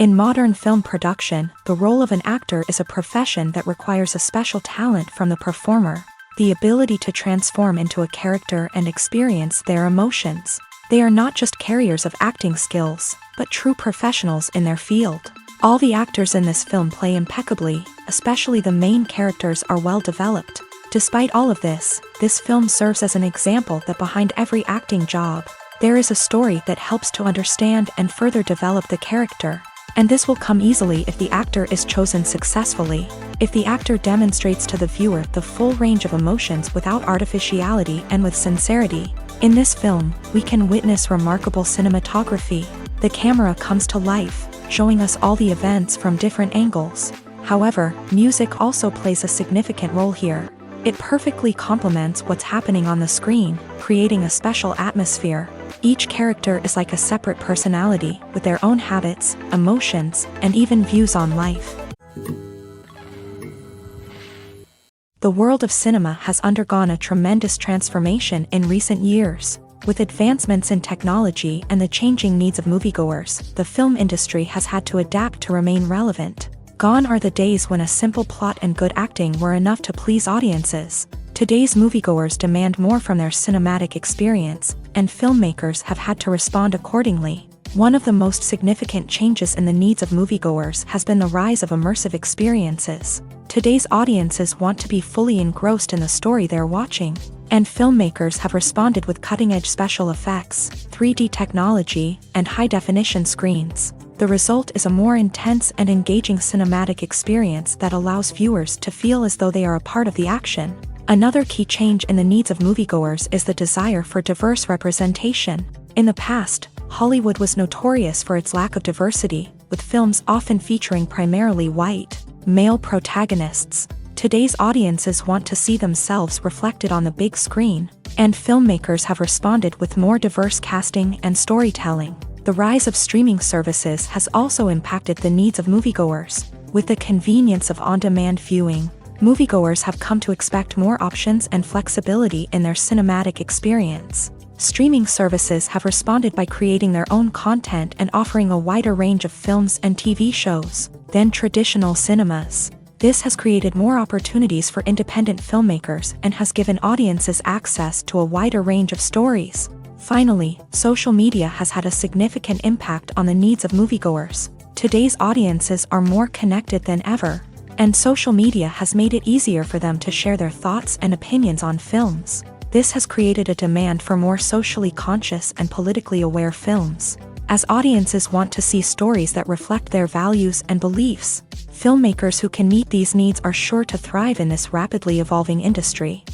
In modern film production, the role of an actor is a profession that requires a special talent from the performer, the ability to transform into a character and experience their emotions. They are not just carriers of acting skills, but true professionals in their field. All the actors in this film play impeccably, especially the main characters are well developed. Despite all of this film serves as an example that behind every acting job, there is a story that helps to understand and further develop the character. And this will come easily if the actor is chosen successfully. If the actor demonstrates to the viewer the full range of emotions without artificiality and with sincerity. In this film, we can witness remarkable cinematography. The camera comes to life, showing us all the events from different angles. However, music also plays a significant role here. It perfectly complements what's happening on the screen, creating a special atmosphere. Each character is like a separate personality, with their own habits, emotions, and even views on life. The world of cinema has undergone a tremendous transformation in recent years. With advancements in technology and the changing needs of moviegoers, the film industry has had to adapt to remain relevant. Gone are the days when a simple plot and good acting were enough to please audiences. Today's moviegoers demand more from their cinematic experience, and filmmakers have had to respond accordingly. One of the most significant changes in the needs of moviegoers has been the rise of immersive experiences. Today's audiences want to be fully engrossed in the story they're watching, and filmmakers have responded with cutting-edge special effects, 3D technology, and high-definition screens. The result is a more intense and engaging cinematic experience that allows viewers to feel as though they are a part of the action. Another key change in the needs of moviegoers is the desire for diverse representation. In the past, Hollywood was notorious for its lack of diversity, with films often featuring primarily white, male protagonists. Today's audiences want to see themselves reflected on the big screen, and filmmakers have responded with more diverse casting and storytelling. The rise of streaming services has also impacted the needs of moviegoers. With the convenience of on-demand viewing, moviegoers have come to expect more options and flexibility in their cinematic experience. Streaming services have responded by creating their own content and offering a wider range of films and TV shows than traditional cinemas. This has created more opportunities for independent filmmakers and has given audiences access to a wider range of stories. Finally, social media has had a significant impact on the needs of moviegoers. Today's audiences are more connected than ever, and social media has made it easier for them to share their thoughts and opinions on films. This has created a demand for more socially conscious and politically aware films. As audiences want to see stories that reflect their values and beliefs, filmmakers who can meet these needs are sure to thrive in this rapidly evolving industry.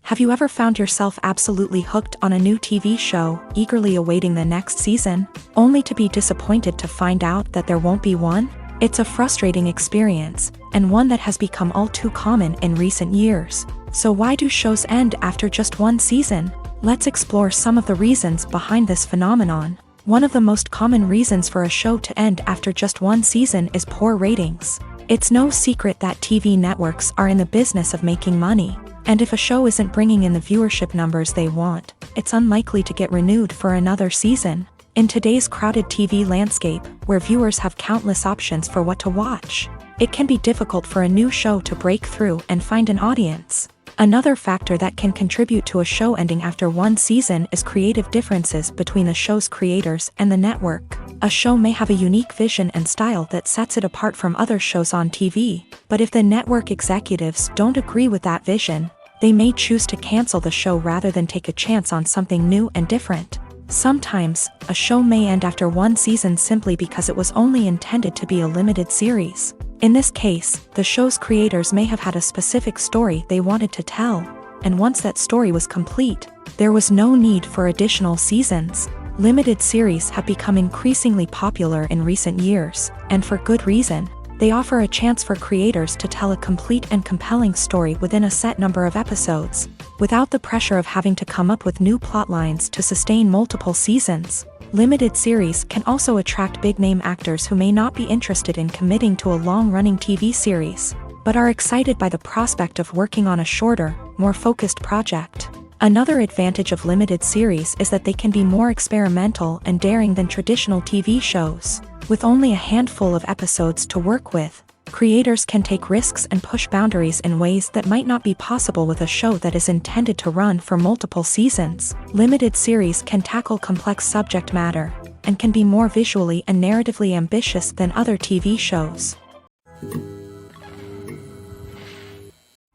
Have you ever found yourself absolutely hooked on a new TV show, eagerly awaiting the next season, only to be disappointed to find out that there won't be one? It's a frustrating experience, and one that has become all too common in recent years. So why do shows end after just one season? Let's explore some of the reasons behind this phenomenon. One of the most common reasons for a show to end after just one season is poor ratings. It's no secret that TV networks are in the business of making money. And if a show isn't bringing in the viewership numbers they want, it's unlikely to get renewed for another season. In today's crowded TV landscape, where viewers have countless options for what to watch, it can be difficult for a new show to break through and find an audience. Another factor that can contribute to a show ending after one season is creative differences between the show's creators and the network. A show may have a unique vision and style that sets it apart from other shows on TV, but if the network executives don't agree with that vision, they may choose to cancel the show rather than take a chance on something new and different. Sometimes, a show may end after one season simply because it was only intended to be a limited series. In this case, the show's creators may have had a specific story they wanted to tell, and once that story was complete, there was no need for additional seasons. Limited series have become increasingly popular in recent years, and for good reason. They offer a chance for creators to tell a complete and compelling story within a set number of episodes, without the pressure of having to come up with new plotlines to sustain multiple seasons. Limited series can also attract big-name actors who may not be interested in committing to a long-running TV series, but are excited by the prospect of working on a shorter, more focused project. Another advantage of limited series is that they can be more experimental and daring than traditional TV shows. With only a handful of episodes to work with, creators can take risks and push boundaries in ways that might not be possible with a show that is intended to run for multiple seasons. Limited series can tackle complex subject matter and can be more visually and narratively ambitious than other TV shows.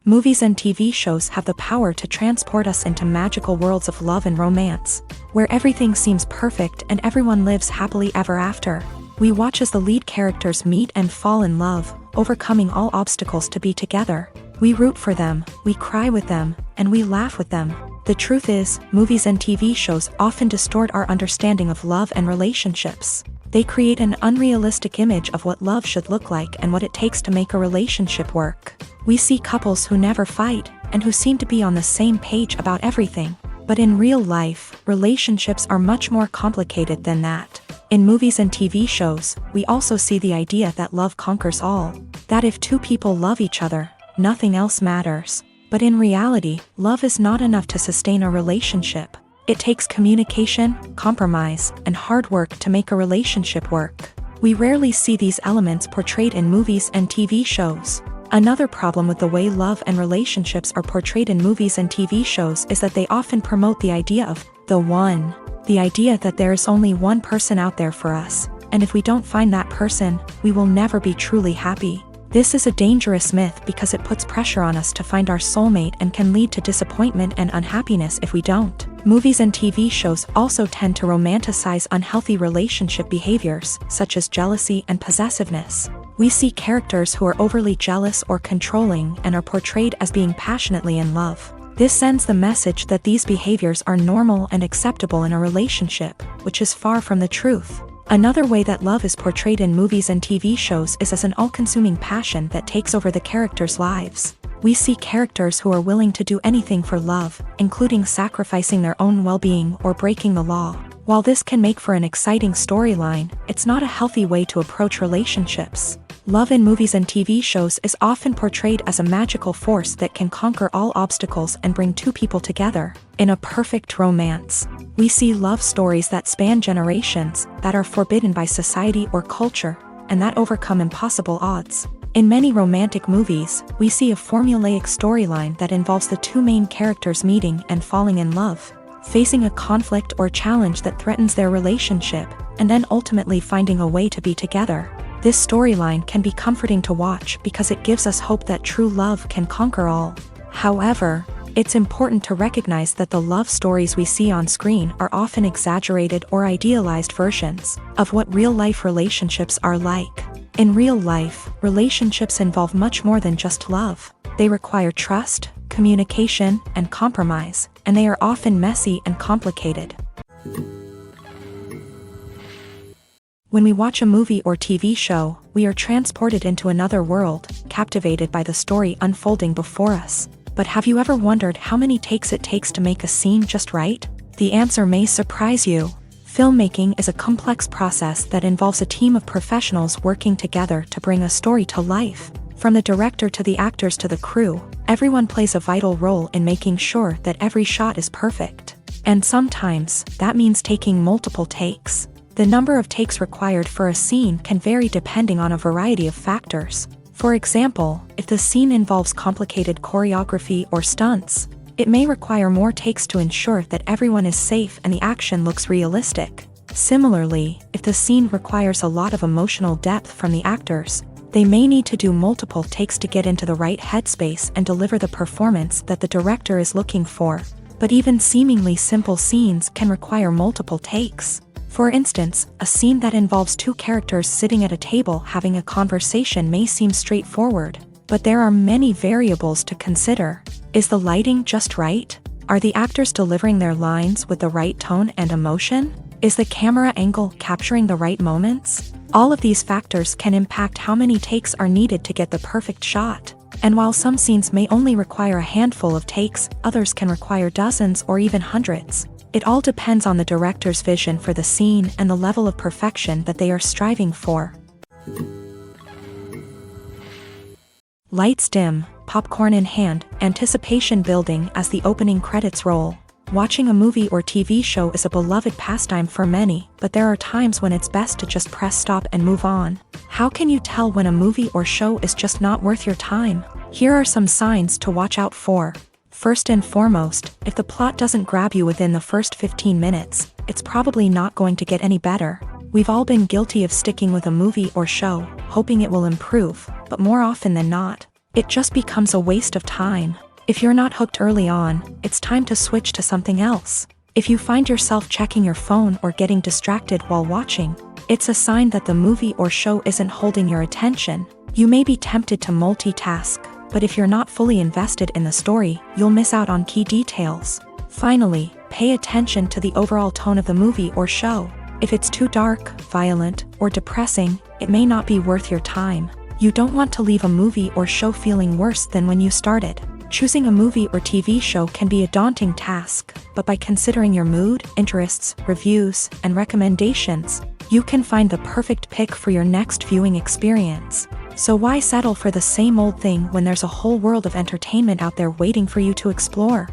Movies and TV shows have the power to transport us into magical worlds of love and romance, where everything seems perfect and everyone lives happily ever after. We watch as the lead characters meet and fall in love, overcoming all obstacles to be together. We root for them, we cry with them, and we laugh with them. The truth is, movies and TV shows often distort our understanding of love and relationships. They create an unrealistic image of what love should look like and what it takes to make a relationship work. We see couples who never fight, and who seem to be on the same page about everything. But in real life, relationships are much more complicated than that. In movies and TV shows, we also see the idea that love conquers all. That if two people love each other, nothing else matters. But in reality, love is not enough to sustain a relationship. It takes communication, compromise, and hard work to make a relationship work. We rarely see these elements portrayed in movies and TV shows. Another problem with the way love and relationships are portrayed in movies and TV shows is that they often promote the idea of the one. The idea that there is only one person out there for us, and if we don't find that person, we will never be truly happy. This is a dangerous myth because it puts pressure on us to find our soulmate and can lead to disappointment and unhappiness if we don't. Movies and TV shows also tend to romanticize unhealthy relationship behaviors, such as jealousy and possessiveness. We see characters who are overly jealous or controlling and are portrayed as being passionately in love. This sends the message that these behaviors are normal and acceptable in a relationship, which is far from the truth. Another way that love is portrayed in movies and TV shows is as an all-consuming passion that takes over the characters' lives. We see characters who are willing to do anything for love, including sacrificing their own well-being or breaking the law. While this can make for an exciting storyline, it's not a healthy way to approach relationships. Love in movies and TV shows is often portrayed as a magical force that can conquer all obstacles and bring two people together in a perfect romance. We see love stories that span generations, that are forbidden by society or culture, and that overcome impossible odds. In many romantic movies, we see a formulaic storyline that involves the two main characters meeting and falling in love, facing a conflict or challenge that threatens their relationship, and then ultimately finding a way to be together. This storyline can be comforting to watch because it gives us hope that true love can conquer all. However, it's important to recognize that the love stories we see on screen are often exaggerated or idealized versions of what real-life relationships are like. In real life, relationships involve much more than just love. They require trust, communication, and compromise, and they are often messy and complicated. When we watch a movie or TV show, we are transported into another world, captivated by the story unfolding before us. But have you ever wondered how many takes it takes to make a scene just right? The answer may surprise you. Filmmaking is a complex process that involves a team of professionals working together to bring a story to life. From the director to the actors to the crew, everyone plays a vital role in making sure that every shot is perfect. And sometimes, that means taking multiple takes. The number of takes required for a scene can vary depending on a variety of factors. For example, if the scene involves complicated choreography or stunts, it may require more takes to ensure that everyone is safe and the action looks realistic. Similarly, if the scene requires a lot of emotional depth from the actors, they may need to do multiple takes to get into the right headspace and deliver the performance that the director is looking for. But even seemingly simple scenes can require multiple takes. For instance, a scene that involves two characters sitting at a table having a conversation may seem straightforward, but there are many variables to consider. Is the lighting just right? Are the actors delivering their lines with the right tone and emotion? Is the camera angle capturing the right moments? All of these factors can impact how many takes are needed to get the perfect shot. And while some scenes may only require a handful of takes, others can require dozens or even hundreds. It all depends on the director's vision for the scene and the level of perfection that they are striving for. Lights dim, popcorn in hand, anticipation building as the opening credits roll. Watching a movie or TV show is a beloved pastime for many, but there are times when it's best to just press stop and move on. How can you tell when a movie or show is just not worth your time? Here are some signs to watch out for. First and foremost, if the plot doesn't grab you within the first 15 minutes, it's probably not going to get any better. We've all been guilty of sticking with a movie or show, hoping it will improve, but more often than not, it just becomes a waste of time. If you're not hooked early on, it's time to switch to something else. If you find yourself checking your phone or getting distracted while watching, it's a sign that the movie or show isn't holding your attention. You may be tempted to multitask, but if you're not fully invested in the story, you'll miss out on key details. Finally, pay attention to the overall tone of the movie or show. If it's too dark, violent, or depressing, it may not be worth your time. You don't want to leave a movie or show feeling worse than when you started. Choosing a movie or TV show can be a daunting task, but by considering your mood, interests, reviews, and recommendations, you can find the perfect pick for your next viewing experience. So why settle for the same old thing when there's a whole world of entertainment out there waiting for you to explore?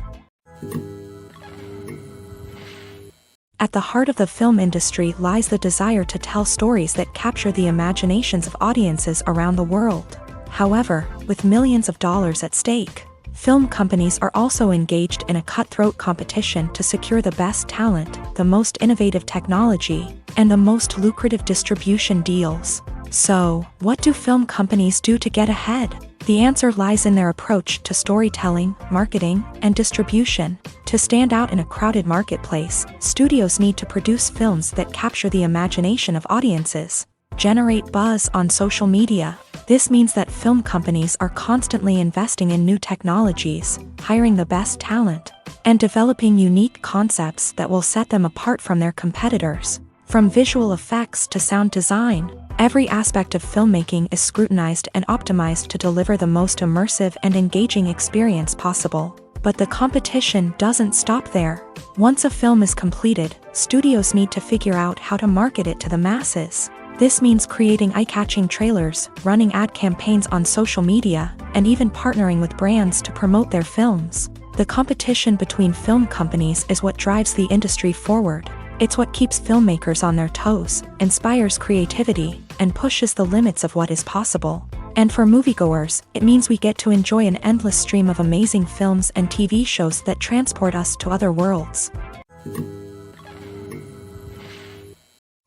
At the heart of the film industry lies the desire to tell stories that capture the imaginations of audiences around the world. However, with millions of dollars at stake, film companies are also engaged in a cutthroat competition to secure the best talent, the most innovative technology, and the most lucrative distribution deals. So, what do film companies do to get ahead? The answer lies in their approach to storytelling, marketing, and distribution. To stand out in a crowded marketplace, studios need to produce films that capture the imagination of audiences, generate buzz on social media. This means that film companies are constantly investing in new technologies, hiring the best talent, and developing unique concepts that will set them apart from their competitors. From visual effects to sound design, every aspect of filmmaking is scrutinized and optimized to deliver the most immersive and engaging experience possible. But the competition doesn't stop there. Once a film is completed, studios need to figure out how to market it to the masses. This means creating eye-catching trailers, running ad campaigns on social media, and even partnering with brands to promote their films. The competition between film companies is what drives the industry forward. It's what keeps filmmakers on their toes, inspires creativity, and pushes the limits of what is possible. And for moviegoers, it means we get to enjoy an endless stream of amazing films and TV shows that transport us to other worlds.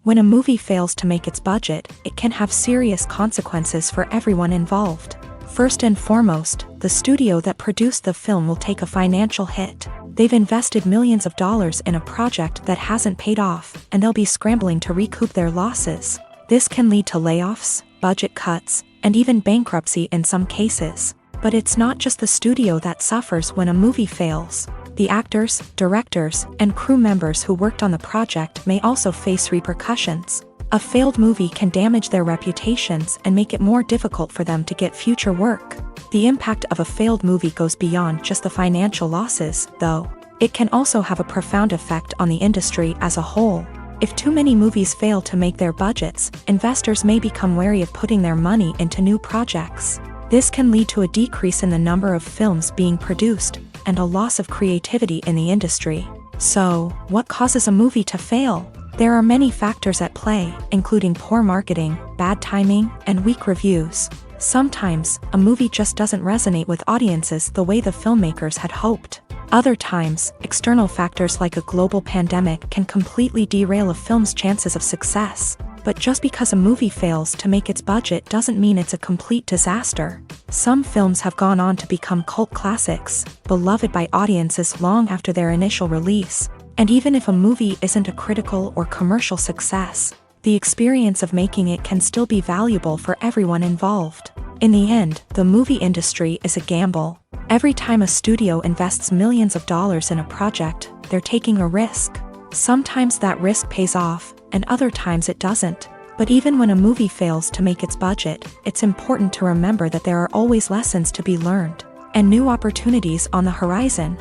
When a movie fails to make its budget, it can have serious consequences for everyone involved. First and foremost, the studio that produced the film will take a financial hit. They've invested millions of dollars in a project that hasn't paid off, and they'll be scrambling to recoup their losses. This can lead to layoffs, budget cuts, and even bankruptcy in some cases. But it's not just the studio that suffers when a movie fails. The actors, directors, and crew members who worked on the project may also face repercussions. A failed movie can damage their reputations and make it more difficult for them to get future work. The impact of a failed movie goes beyond just the financial losses, though. It can also have a profound effect on the industry as a whole. If too many movies fail to make their budgets, investors may become wary of putting their money into new projects. This can lead to a decrease in the number of films being produced, and a loss of creativity in the industry. So, what causes a movie to fail? There are many factors at play, including poor marketing, bad timing, and weak reviews. Sometimes, a movie just doesn't resonate with audiences the way the filmmakers had hoped. Other times, external factors like a global pandemic can completely derail a film's chances of success. But just because a movie fails to make its budget doesn't mean it's a complete disaster. Some films have gone on to become cult classics, beloved by audiences long after their initial release. And even if a movie isn't a critical or commercial success, the experience of making it can still be valuable for everyone involved. In the end, the movie industry is a gamble. Every time a studio invests millions of dollars in a project, they're taking a risk. Sometimes that risk pays off, and other times it doesn't. But even when a movie fails to make its budget, it's important to remember that there are always lessons to be learned, and new opportunities on the horizon.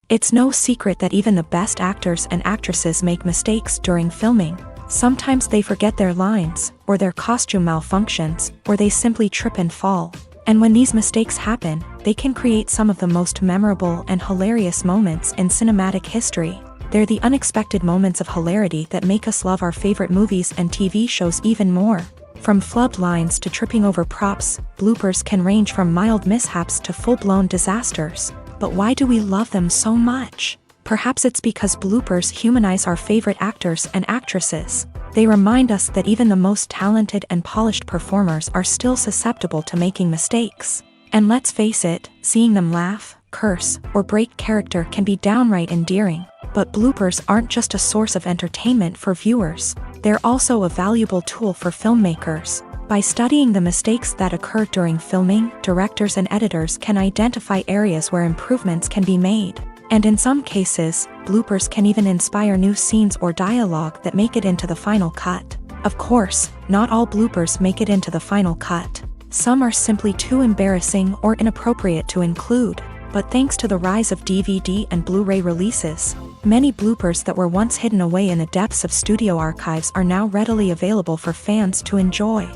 It's no secret that even the best actors and actresses make mistakes during filming. Sometimes they forget their lines, or their costume malfunctions, or they simply trip and fall. And when these mistakes happen, they can create some of the most memorable and hilarious moments in cinematic history. They're the unexpected moments of hilarity that make us love our favorite movies and TV shows even more. From flubbed lines to tripping over props, bloopers can range from mild mishaps to full-blown disasters. But why do we love them so much? Perhaps it's because bloopers humanize our favorite actors and actresses. They remind us that even the most talented and polished performers are still susceptible to making mistakes. And let's face it, seeing them laugh, curse, or break character can be downright endearing. But bloopers aren't just a source of entertainment for viewers. They're also a valuable tool for filmmakers. By studying the mistakes that occur during filming, directors and editors can identify areas where improvements can be made. And in some cases, bloopers can even inspire new scenes or dialogue that make it into the final cut. Of course, not all bloopers make it into the final cut. Some are simply too embarrassing or inappropriate to include. But thanks to the rise of DVD and Blu-ray releases, many bloopers that were once hidden away in the depths of studio archives are now readily available for fans to enjoy.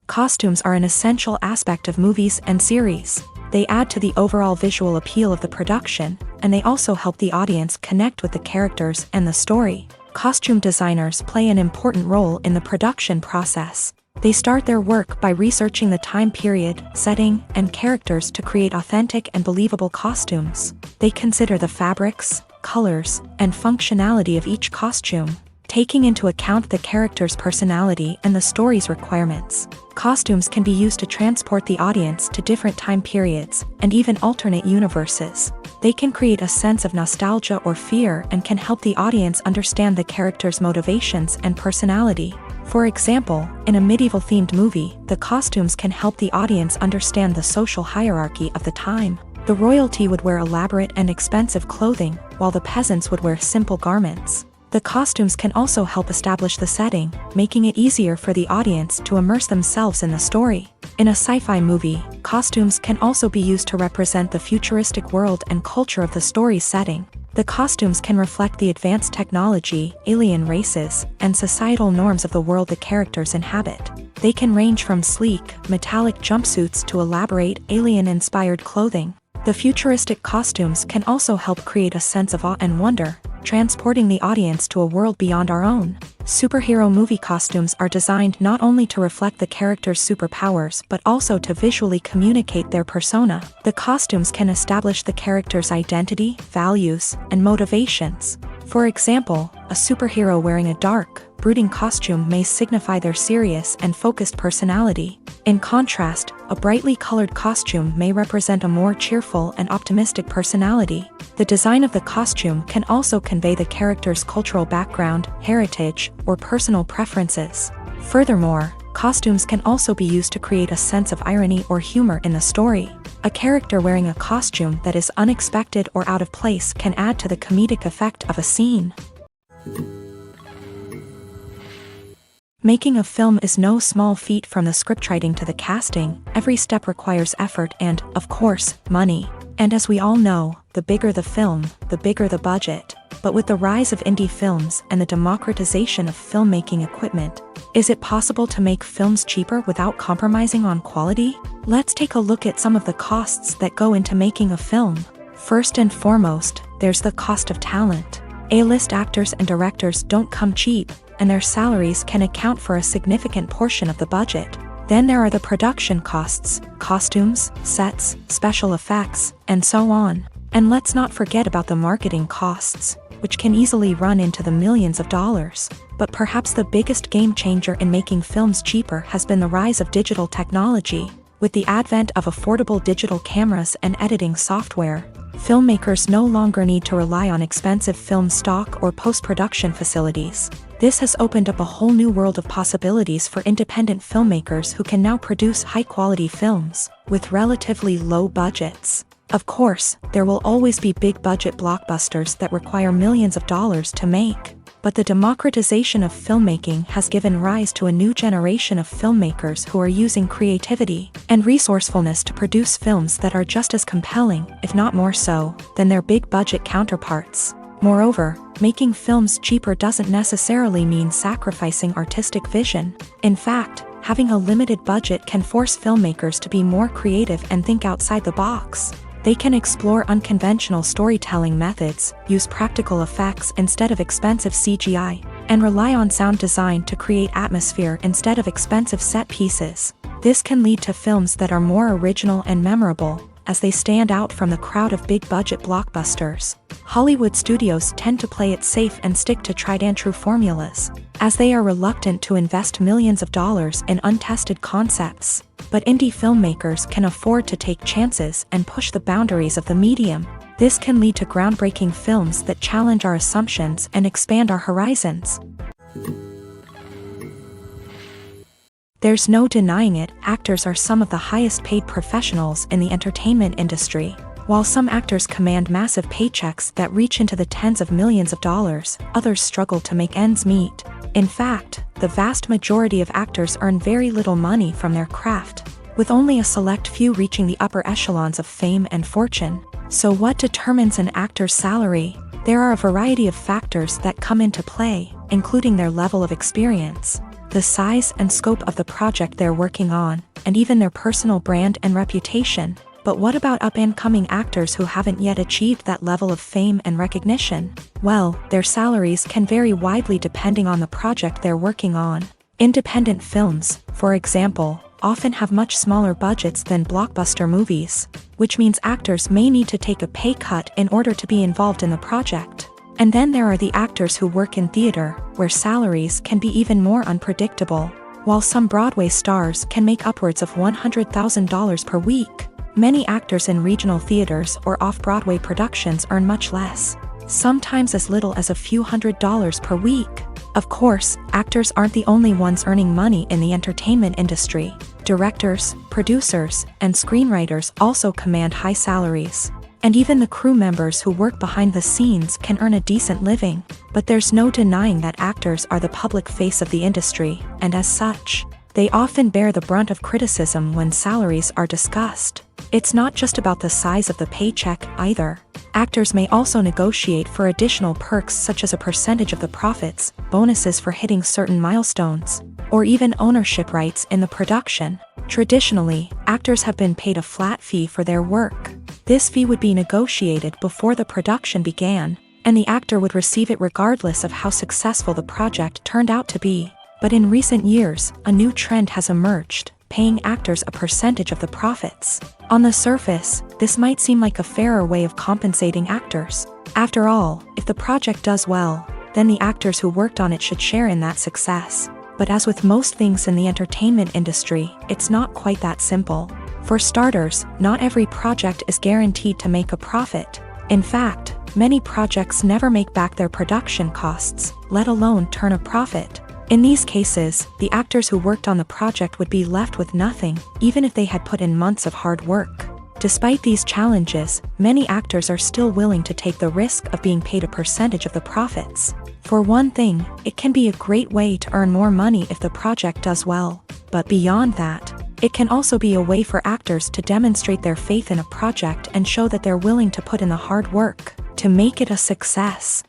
Costumes are an essential aspect of movies and series. They add to the overall visual appeal of the production, and they also help the audience connect with the characters and the story. Costume designers play an important role in the production process. They start their work by researching the time period, setting, and characters to create authentic and believable costumes. They consider the fabrics, colors, and functionality of each costume, taking into account the character's personality and the story's requirements. Costumes can be used to transport the audience to different time periods and even alternate universes. They can create a sense of nostalgia or fear and can help the audience understand the character's motivations and personality. For example, in a medieval-themed movie, the costumes can help the audience understand the social hierarchy of the time. The royalty would wear elaborate and expensive clothing, while the peasants would wear simple garments. The costumes can also help establish the setting, making it easier for the audience to immerse themselves in the story. In a sci-fi movie, costumes can also be used to represent the futuristic world and culture of the story's setting. The costumes can reflect the advanced technology, alien races, and societal norms of the world the characters inhabit. They can range from sleek, metallic jumpsuits to elaborate, alien-inspired clothing. The futuristic costumes can also help create a sense of awe and wonder, transporting the audience to a world beyond our own. Superhero movie costumes are designed not only to reflect the character's superpowers but also to visually communicate their persona. The costumes can establish the character's identity, values, and motivations. For example, a superhero wearing a dark, brooding costume may signify their serious and focused personality. In contrast, a brightly colored costume may represent a more cheerful and optimistic personality. The design of the costume can also convey the character's cultural background, heritage, or personal preferences. Furthermore, costumes can also be used to create a sense of irony or humor in the story. A character wearing a costume that is unexpected or out of place can add to the comedic effect of a scene. Making a film is no small feat. From the scriptwriting to the casting, every step requires effort and, of course, money. And as we all know, the bigger the film, the bigger the budget. But with the rise of indie films and the democratization of filmmaking equipment, is it possible to make films cheaper without compromising on quality? Let's take a look at some of the costs that go into making a film. First and foremost, there's the cost of talent. A-list actors and directors don't come cheap, and their salaries can account for a significant portion of the budget. Then there are the production costs, costumes, sets, special effects, and so on. And let's not forget about the marketing costs, which can easily run into the millions of dollars. But perhaps the biggest game changer in making films cheaper has been the rise of digital technology. With the advent of affordable digital cameras and editing software, filmmakers no longer need to rely on expensive film stock or post-production facilities. This has opened up a whole new world of possibilities for independent filmmakers who can now produce high-quality films with relatively low budgets. Of course, there will always be big-budget blockbusters that require millions of dollars to make. But the democratization of filmmaking has given rise to a new generation of filmmakers who are using creativity and resourcefulness to produce films that are just as compelling, if not more so, than their big-budget counterparts. Moreover, making films cheaper doesn't necessarily mean sacrificing artistic vision. In fact, having a limited budget can force filmmakers to be more creative and think outside the box. They can explore unconventional storytelling methods, use practical effects instead of expensive CGI, and rely on sound design to create atmosphere instead of expensive set pieces. This can lead to films that are more original and memorable, as they stand out from the crowd of big-budget blockbusters. Hollywood studios tend to play it safe and stick to tried-and-true formulas, as they are reluctant to invest millions of dollars in untested concepts. But indie filmmakers can afford to take chances and push the boundaries of the medium. This can lead to groundbreaking films that challenge our assumptions and expand our horizons. There's no denying it, actors are some of the highest paid professionals in the entertainment industry. While some actors command massive paychecks that reach into the tens of millions of dollars, others struggle to make ends meet. In fact, the vast majority of actors earn very little money from their craft, with only a select few reaching the upper echelons of fame and fortune. So what determines an actor's salary? There are a variety of factors that come into play, including their level of experience, the size and scope of the project they're working on, and even their personal brand and reputation. But what about up-and-coming actors who haven't yet achieved that level of fame and recognition? Well, their salaries can vary widely depending on the project they're working on. Independent films, for example, often have much smaller budgets than blockbuster movies, which means actors may need to take a pay cut in order to be involved in the project. And then there are the actors who work in theater, where salaries can be even more unpredictable. While some Broadway stars can make upwards of $100,000 per week, many actors in regional theaters or off-Broadway productions earn much less, sometimes as little as a few $100s per week. Of course, actors aren't the only ones earning money in the entertainment industry. Directors, producers, and screenwriters also command high salaries. And even the crew members who work behind the scenes can earn a decent living. But there's no denying that actors are the public face of the industry, and as such, they often bear the brunt of criticism when salaries are discussed. It's not just about the size of the paycheck, either. Actors may also negotiate for additional perks such as a percentage of the profits, bonuses for hitting certain milestones, or even ownership rights in the production. Traditionally, actors have been paid a flat fee for their work. This fee would be negotiated before the production began, and the actor would receive it regardless of how successful the project turned out to be. But in recent years, a new trend has emerged, paying actors a percentage of the profits. On the surface, this might seem like a fairer way of compensating actors. After all, if the project does well, then the actors who worked on it should share in that success. But as with most things in the entertainment industry, it's not quite that simple. For starters, not every project is guaranteed to make a profit. In fact, many projects never make back their production costs, let alone turn a profit. In these cases, the actors who worked on the project would be left with nothing, even if they had put in months of hard work. Despite these challenges, many actors are still willing to take the risk of being paid a percentage of the profits. For one thing, it can be a great way to earn more money if the project does well. But beyond that, it can also be a way for actors to demonstrate their faith in a project and show that they're willing to put in the hard work to make it a success.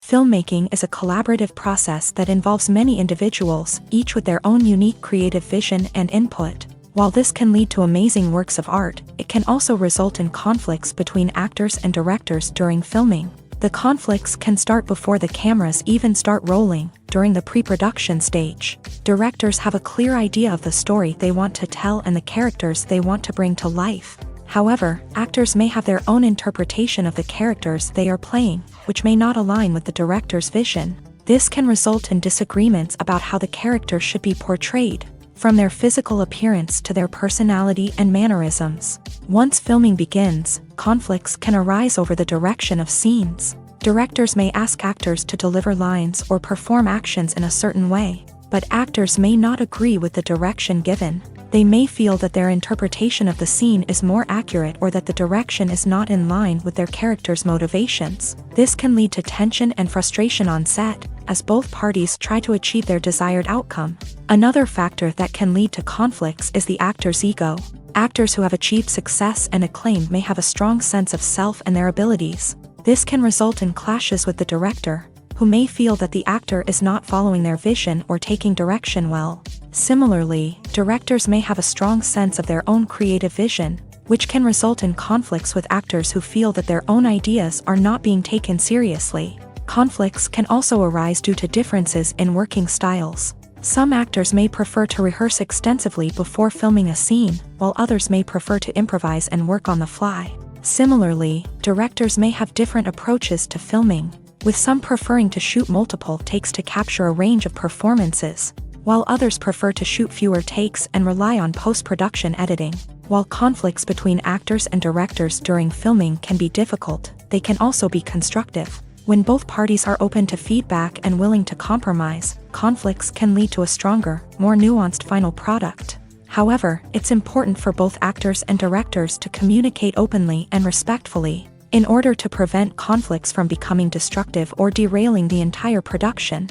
Filmmaking is a collaborative process that involves many individuals, each with their own unique creative vision and input. While this can lead to amazing works of art, it can also result in conflicts between actors and directors during filming. The conflicts can start before the cameras even start rolling, during the pre-production stage. Directors have a clear idea of the story they want to tell and the characters they want to bring to life. However, actors may have their own interpretation of the characters they are playing, which may not align with the director's vision. This can result in disagreements about how the character should be portrayed, from their physical appearance to their personality and mannerisms. Once filming begins, conflicts can arise over the direction of scenes. Directors may ask actors to deliver lines or perform actions in a certain way, but actors may not agree with the direction given. They may feel that their interpretation of the scene is more accurate or that the direction is not in line with their character's motivations. This can lead to tension and frustration on set, as both parties try to achieve their desired outcome. Another factor that can lead to conflicts is the actor's ego. Actors who have achieved success and acclaim may have a strong sense of self and their abilities. This can result in clashes with the director, who may feel that the actor is not following their vision or taking direction well. Similarly, directors may have a strong sense of their own creative vision, which can result in conflicts with actors who feel that their own ideas are not being taken seriously. Conflicts can also arise due to differences in working styles. Some actors may prefer to rehearse extensively before filming a scene, while others may prefer to improvise and work on the fly. Similarly, directors may have different approaches to filming, with some preferring to shoot multiple takes to capture a range of performances, while others prefer to shoot fewer takes and rely on post-production editing. While conflicts between actors and directors during filming can be difficult, they can also be constructive. When both parties are open to feedback and willing to compromise, conflicts can lead to a stronger, more nuanced final product. However, it's important for both actors and directors to communicate openly and respectfully, in order to prevent conflicts from becoming destructive or derailing the entire production.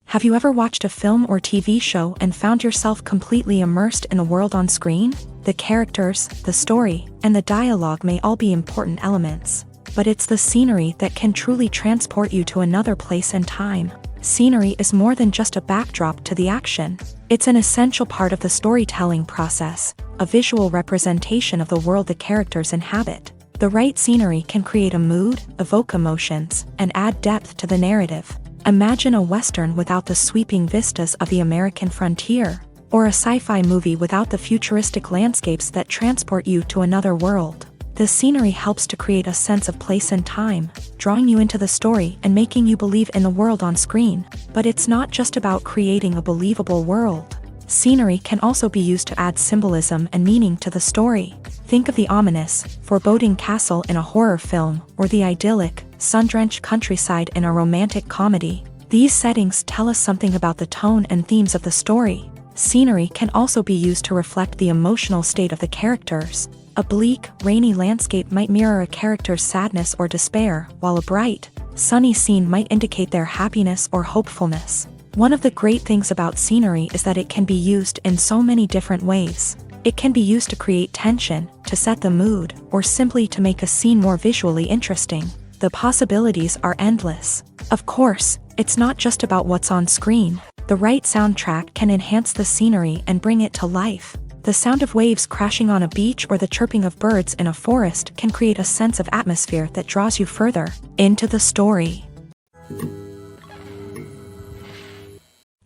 Have you ever watched a film or TV show and found yourself completely immersed in the world on screen? The characters, the story, and the dialogue may all be important elements, but it's the scenery that can truly transport you to another place and time. Scenery is more than just a backdrop to the action. It's an essential part of the storytelling process, a visual representation of the world the characters inhabit. The right scenery can create a mood, evoke emotions, and add depth to the narrative. Imagine a Western without the sweeping vistas of the American frontier, or a sci-fi movie without the futuristic landscapes that transport you to another world. The scenery helps to create a sense of place and time, drawing you into the story and making you believe in the world on screen. But it's not just about creating a believable world. Scenery can also be used to add symbolism and meaning to the story. Think of the ominous, foreboding castle in a horror film, or the idyllic, sun-drenched countryside in a romantic comedy. These settings tell us something about the tone and themes of the story. Scenery can also be used to reflect the emotional state of the characters. A bleak, rainy landscape might mirror a character's sadness or despair, while a bright, sunny scene might indicate their happiness or hopefulness. One of the great things about scenery is that it can be used in so many different ways. It can be used to create tension, to set the mood, or simply to make a scene more visually interesting. The possibilities are endless. Of course, it's not just about what's on screen. The right soundtrack can enhance the scenery and bring it to life. The sound of waves crashing on a beach or the chirping of birds in a forest can create a sense of atmosphere that draws you further into the story.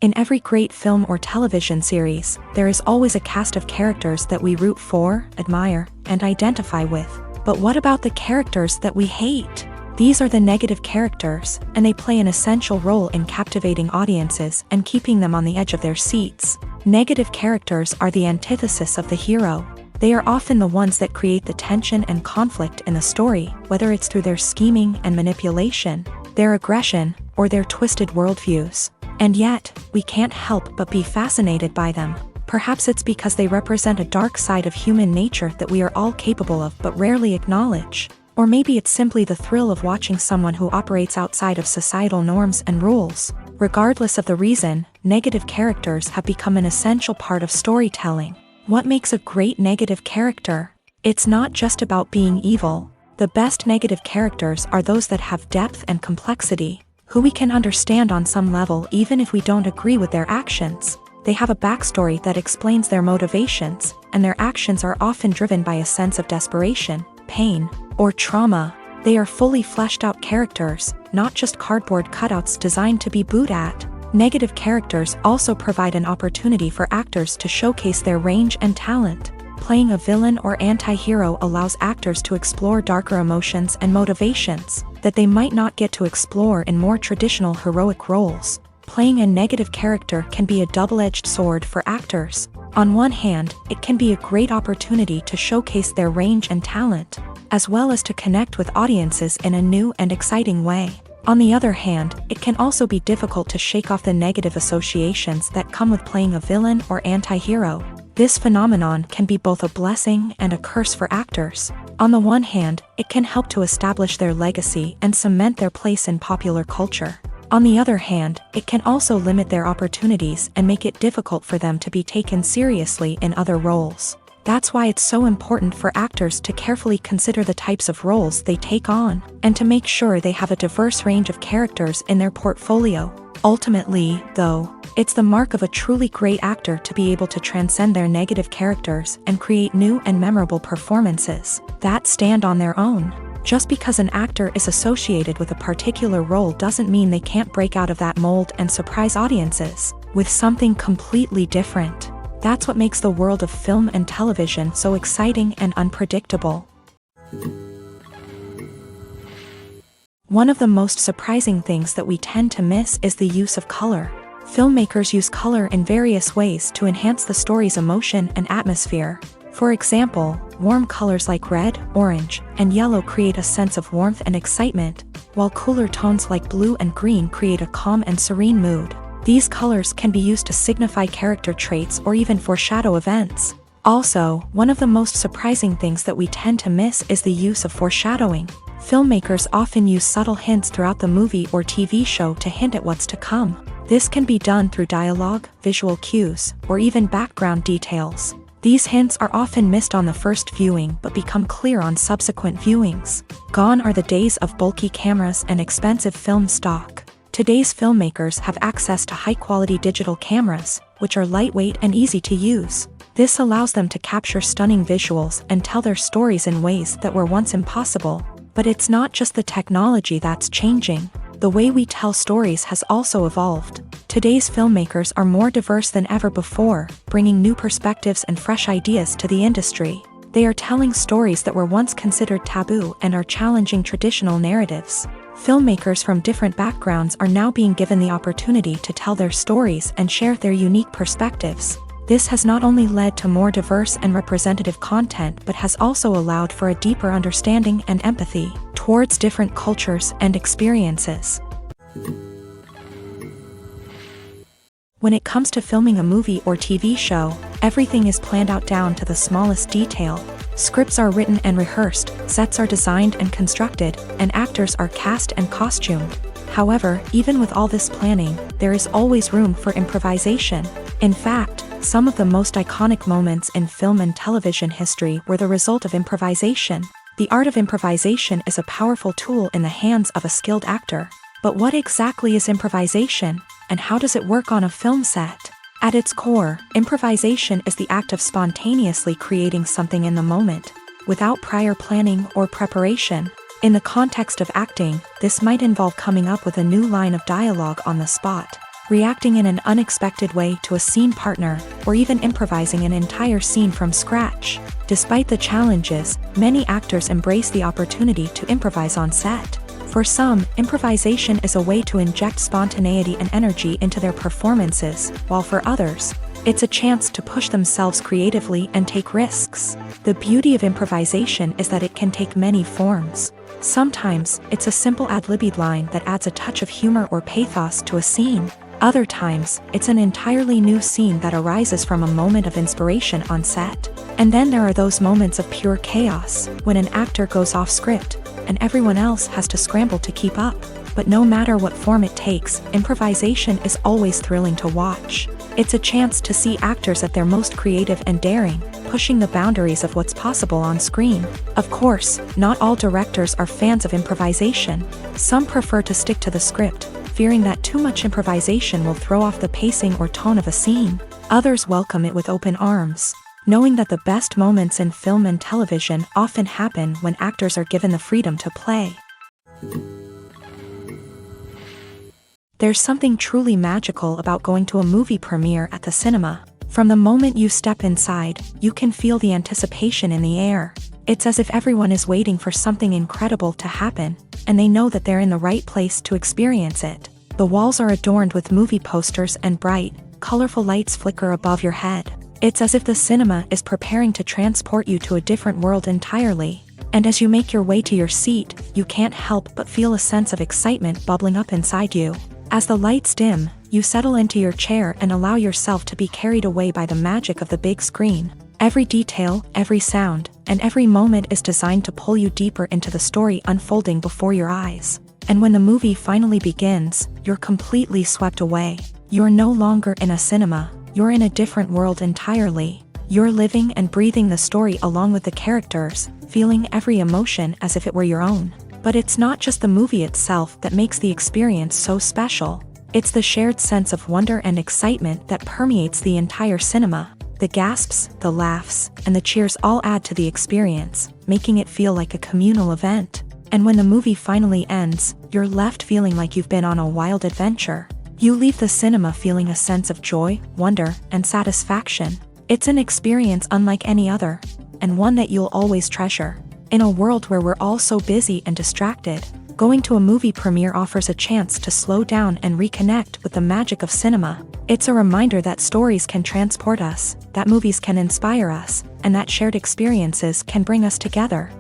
In every great film or television series, there is always a cast of characters that we root for, admire, and identify with. But what about the characters that we hate? These are the negative characters, and they play an essential role in captivating audiences and keeping them on the edge of their seats. Negative characters are the antithesis of the hero. They are often the ones that create the tension and conflict in the story, whether it's through their scheming and manipulation, their aggression, or their twisted worldviews. And yet, we can't help but be fascinated by them. Perhaps it's because they represent a dark side of human nature that we are all capable of but rarely acknowledge. Or maybe it's simply the thrill of watching someone who operates outside of societal norms and rules. Regardless of the reason, negative characters have become an essential part of storytelling. What makes a great negative character? It's not just about being evil. The best negative characters are those that have depth and complexity, who we can understand on some level even if we don't agree with their actions. They have a backstory that explains their motivations, and their actions are often driven by a sense of desperation, pain, or trauma. They are fully fleshed out characters, not just cardboard cutouts designed to be booed at. Negative characters also provide an opportunity for actors to showcase their range and talent. Playing a villain or anti-hero allows actors to explore darker emotions and motivations that they might not get to explore in more traditional heroic roles. Playing a negative character can be a double-edged sword for actors. On one hand, it can be a great opportunity to showcase their range and talent, as well as to connect with audiences in a new and exciting way. On the other hand, it can also be difficult to shake off the negative associations that come with playing a villain or anti-hero. This phenomenon can be both a blessing and a curse for actors. On the one hand, it can help to establish their legacy and cement their place in popular culture. On the other hand, it can also limit their opportunities and make it difficult for them to be taken seriously in other roles. That's why it's so important for actors to carefully consider the types of roles they take on, and to make sure they have a diverse range of characters in their portfolio. Ultimately, though, it's the mark of a truly great actor to be able to transcend their negative characters and create new and memorable performances that stand on their own. Just because an actor is associated with a particular role doesn't mean they can't break out of that mold and surprise audiences with something completely different. That's what makes the world of film and television so exciting and unpredictable. One of the most surprising things that we tend to miss is the use of color. Filmmakers use color in various ways to enhance the story's emotion and atmosphere. For example, warm colors like red, orange, and yellow create a sense of warmth and excitement, while cooler tones like blue and green create a calm and serene mood. These colors can be used to signify character traits or even foreshadow events. Also, one of the most surprising things that we tend to miss is the use of foreshadowing. Filmmakers often use subtle hints throughout the movie or TV show to hint at what's to come. This can be done through dialogue, visual cues, or even background details. These hints are often missed on the first viewing but become clear on subsequent viewings. Gone are the days of bulky cameras and expensive film stock. Today's filmmakers have access to high-quality digital cameras, which are lightweight and easy to use. This allows them to capture stunning visuals and tell their stories in ways that were once impossible. But it's not just the technology that's changing. The way we tell stories has also evolved. Today's filmmakers are more diverse than ever before, bringing new perspectives and fresh ideas to the industry. They are telling stories that were once considered taboo and are challenging traditional narratives. Filmmakers from different backgrounds are now being given the opportunity to tell their stories and share their unique perspectives. This has not only led to more diverse and representative content but has also allowed for a deeper understanding and empathy towards different cultures and experiences. When it comes to filming a movie or TV show, everything is planned out down to the smallest detail. Scripts are written and rehearsed, sets are designed and constructed, and actors are cast and costumed. However, even with all this planning, there is always room for improvisation. In fact, some of the most iconic moments in film and television history were the result of improvisation. The art of improvisation is a powerful tool in the hands of a skilled actor. But what exactly is improvisation, and how does it work on a film set? At its core, improvisation is the act of spontaneously creating something in the moment, without prior planning or preparation. In the context of acting, this might involve coming up with a new line of dialogue on the spot, reacting in an unexpected way to a scene partner, or even improvising an entire scene from scratch. Despite the challenges, many actors embrace the opportunity to improvise on set. For some, improvisation is a way to inject spontaneity and energy into their performances, while for others, it's a chance to push themselves creatively and take risks. The beauty of improvisation is that it can take many forms. Sometimes, it's a simple ad-libbed line that adds a touch of humor or pathos to a scene. Other times, it's an entirely new scene that arises from a moment of inspiration on set. And then there are those moments of pure chaos, when an actor goes off script, and everyone else has to scramble to keep up. But no matter what form it takes, improvisation is always thrilling to watch. It's a chance to see actors at their most creative and daring, pushing the boundaries of what's possible on screen. Of course, not all directors are fans of improvisation. Some prefer to stick to the script, fearing that too much improvisation will throw off the pacing or tone of a scene. Others welcome it with open arms, knowing that the best moments in film and television often happen when actors are given the freedom to play. There's something truly magical about going to a movie premiere at the cinema. From the moment you step inside, you can feel the anticipation in the air. It's as if everyone is waiting for something incredible to happen, and they know that they're in the right place to experience it. The walls are adorned with movie posters and bright, colorful lights flicker above your head. It's as if the cinema is preparing to transport you to a different world entirely. And as you make your way to your seat, you can't help but feel a sense of excitement bubbling up inside you. As the lights dim, you settle into your chair and allow yourself to be carried away by the magic of the big screen. Every detail, every sound, and every moment is designed to pull you deeper into the story unfolding before your eyes. And when the movie finally begins, you're completely swept away. You're no longer in a cinema, you're in a different world entirely. You're living and breathing the story along with the characters, feeling every emotion as if it were your own. But it's not just the movie itself that makes the experience so special. It's the shared sense of wonder and excitement that permeates the entire cinema. The gasps, the laughs, and the cheers all add to the experience, making it feel like a communal event. And when the movie finally ends, you're left feeling like you've been on a wild adventure. You leave the cinema feeling a sense of joy, wonder, and satisfaction. It's an experience unlike any other, and one that you'll always treasure. In a world where we're all so busy and distracted, going to a movie premiere offers a chance to slow down and reconnect with the magic of cinema. It's a reminder that stories can transport us, that movies can inspire us, and that shared experiences can bring us together.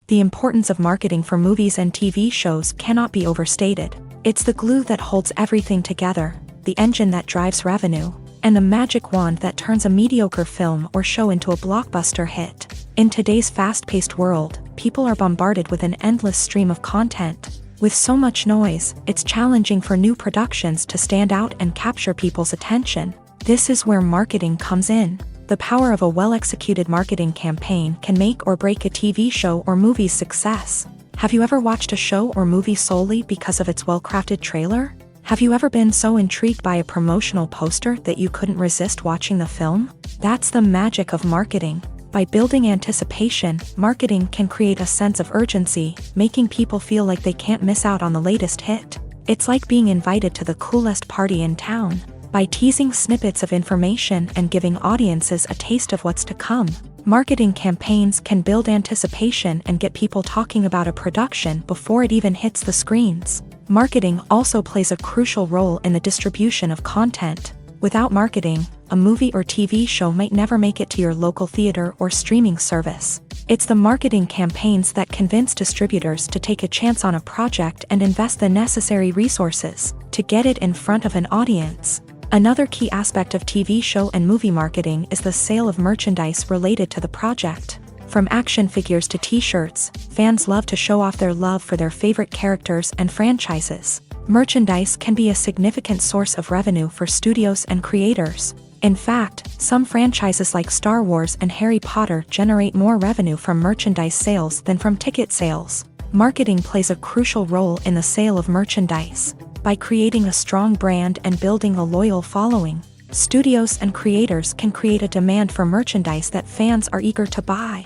The importance of marketing for movies and TV shows cannot be overstated. It's the glue that holds everything together, the engine that drives revenue, and the magic wand that turns a mediocre film or show into a blockbuster hit. In today's fast-paced world, people are bombarded with an endless stream of content. With so much noise, it's challenging for new productions to stand out and capture people's attention. This is where marketing comes in. The power of a well-executed marketing campaign can make or break a TV show or movie's success. Have you ever watched a show or movie solely because of its well-crafted trailer? Have you ever been so intrigued by a promotional poster that you couldn't resist watching the film? That's the magic of marketing. By building anticipation, marketing can create a sense of urgency, making people feel like they can't miss out on the latest hit. It's like being invited to the coolest party in town. By teasing snippets of information and giving audiences a taste of what's to come, marketing campaigns can build anticipation and get people talking about a production before it even hits the screens. Marketing also plays a crucial role in the distribution of content. Without marketing, a movie or TV show might never make it to your local theater or streaming service. It's the marketing campaigns that convince distributors to take a chance on a project and invest the necessary resources to get it in front of an audience. Another key aspect of TV show and movie marketing is the sale of merchandise related to the project. From action figures to t-shirts, fans love to show off their love for their favorite characters and franchises. Merchandise can be a significant source of revenue for studios and creators. In fact, some franchises like Star Wars and Harry Potter generate more revenue from merchandise sales than from ticket sales. Marketing plays a crucial role in the sale of merchandise. By creating a strong brand and building a loyal following, studios and creators can create a demand for merchandise that fans are eager to buy.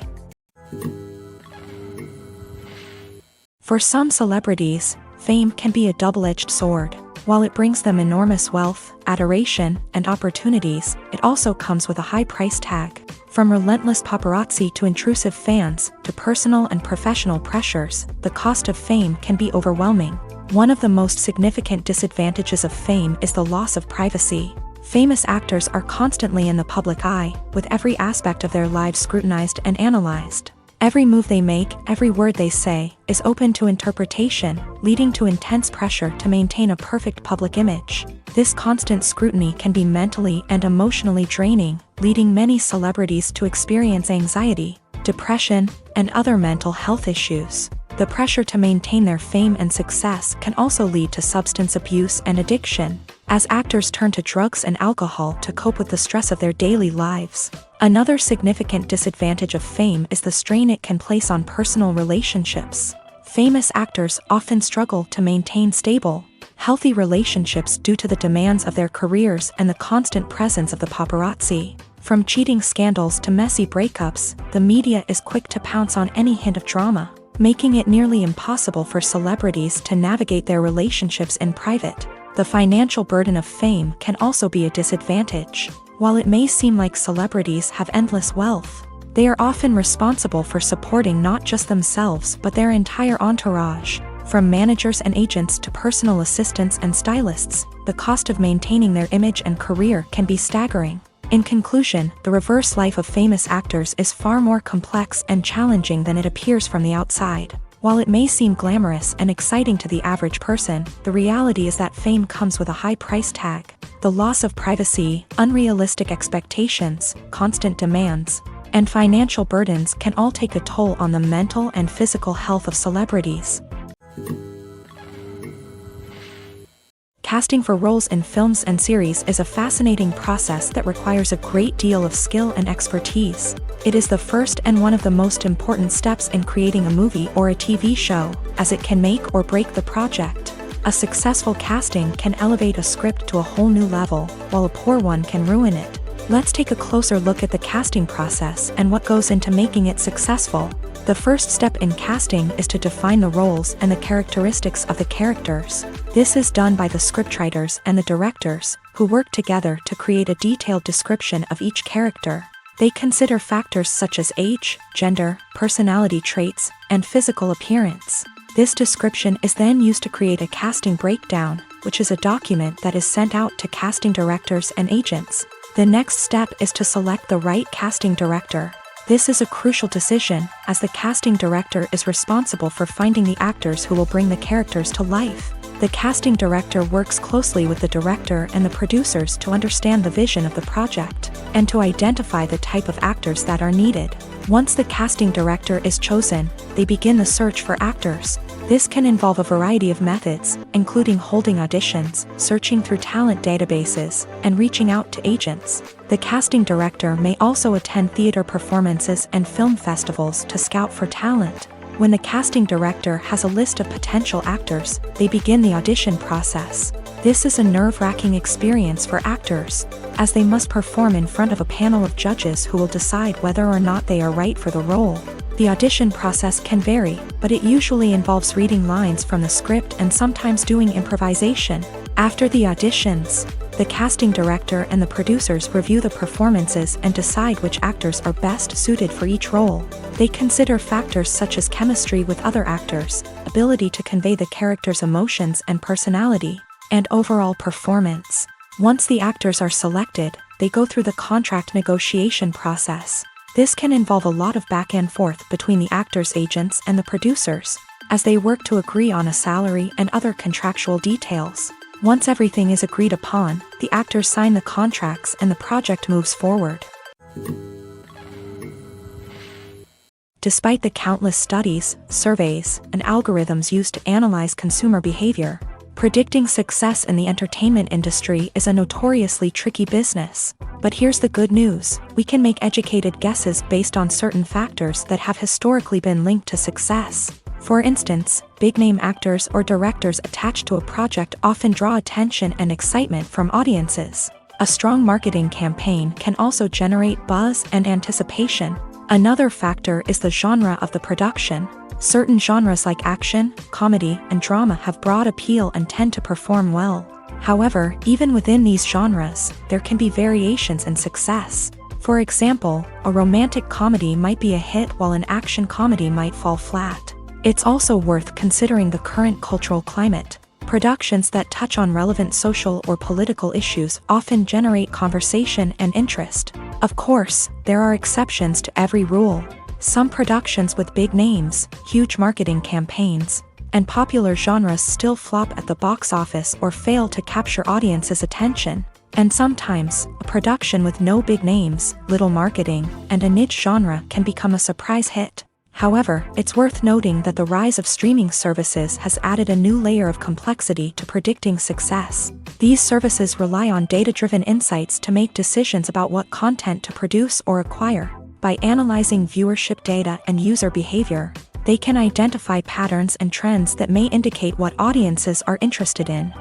For some celebrities, fame can be a double-edged sword. While it brings them enormous wealth, adoration, and opportunities, it also comes with a high price tag. From relentless paparazzi to intrusive fans, to personal and professional pressures, the cost of fame can be overwhelming. One of the most significant disadvantages of fame is the loss of privacy. Famous actors are constantly in the public eye, with every aspect of their lives scrutinized and analyzed. Every move they make, every word they say, is open to interpretation, leading to intense pressure to maintain a perfect public image. This constant scrutiny can be mentally and emotionally draining, leading many celebrities to experience anxiety, depression, and other mental health issues. The pressure to maintain their fame and success can also lead to substance abuse and addiction, as actors turn to drugs and alcohol to cope with the stress of their daily lives. Another significant disadvantage of fame is the strain it can place on personal relationships. Famous actors often struggle to maintain stable, healthy relationships due to the demands of their careers and the constant presence of the paparazzi. From cheating scandals to messy breakups, the media is quick to pounce on any hint of drama, making it nearly impossible for celebrities to navigate their relationships in private. The financial burden of fame can also be a disadvantage. While it may seem like celebrities have endless wealth, they are often responsible for supporting not just themselves but their entire entourage. From managers and agents to personal assistants and stylists, the cost of maintaining their image and career can be staggering. In conclusion, the reverse life of famous actors is far more complex and challenging than it appears from the outside. While it may seem glamorous and exciting to the average person, the reality is that fame comes with a high price tag. The loss of privacy, unrealistic expectations, constant demands, and financial burdens can all take a toll on the mental and physical health of celebrities. Casting for roles in films and series is a fascinating process that requires a great deal of skill and expertise. It is the first and one of the most important steps in creating a movie or a TV show, as it can make or break the project. A successful casting can elevate a script to a whole new level, while a poor one can ruin it. Let's take a closer look at the casting process and what goes into making it successful. The first step in casting is to define the roles and the characteristics of the characters. This is done by the scriptwriters and the directors, who work together to create a detailed description of each character. They consider factors such as age, gender, personality traits, and physical appearance. This description is then used to create a casting breakdown, which is a document that is sent out to casting directors and agents. The next step is to select the right casting director. This is a crucial decision, as the casting director is responsible for finding the actors who will bring the characters to life. The casting director works closely with the director and the producers to understand the vision of the project, and to identify the type of actors that are needed. Once the casting director is chosen, they begin the search for actors. This can involve a variety of methods, including holding auditions, searching through talent databases, and reaching out to agents. The casting director may also attend theater performances and film festivals to scout for talent. When the casting director has a list of potential actors, they begin the audition process. This is a nerve-wracking experience for actors, as they must perform in front of a panel of judges who will decide whether or not they are right for the role. The audition process can vary, but it usually involves reading lines from the script and sometimes doing improvisation. After the auditions, the casting director and the producers review the performances and decide which actors are best suited for each role. They consider factors such as chemistry with other actors, ability to convey the character's emotions and personality, and overall performance. Once the actors are selected, they go through the contract negotiation process. This can involve a lot of back and forth between the actors' agents and the producers, as they work to agree on a salary and other contractual details. Once everything is agreed upon, the actors sign the contracts and the project moves forward. Despite the countless studies, surveys, and algorithms used to analyze consumer behavior, predicting success in the entertainment industry is a notoriously tricky business. But here's the good news: we can make educated guesses based on certain factors that have historically been linked to success. For instance, big-name actors or directors attached to a project often draw attention and excitement from audiences. A strong marketing campaign can also generate buzz and anticipation. Another factor is the genre of the production. Certain genres like action, comedy, and drama have broad appeal and tend to perform well. However, even within these genres, there can be variations in success. For example, a romantic comedy might be a hit while an action comedy might fall flat. It's also worth considering the current cultural climate. Productions that touch on relevant social or political issues often generate conversation and interest. Of course, there are exceptions to every rule. Some productions with big names, huge marketing campaigns, and popular genres still flop at the box office or fail to capture audiences' attention. And sometimes, a production with no big names, little marketing, and a niche genre can become a surprise hit. However, it's worth noting that the rise of streaming services has added a new layer of complexity to predicting success. These services rely on data-driven insights to make decisions about what content to produce or acquire. By analyzing viewership data and user behavior, they can identify patterns and trends that may indicate what audiences are interested in.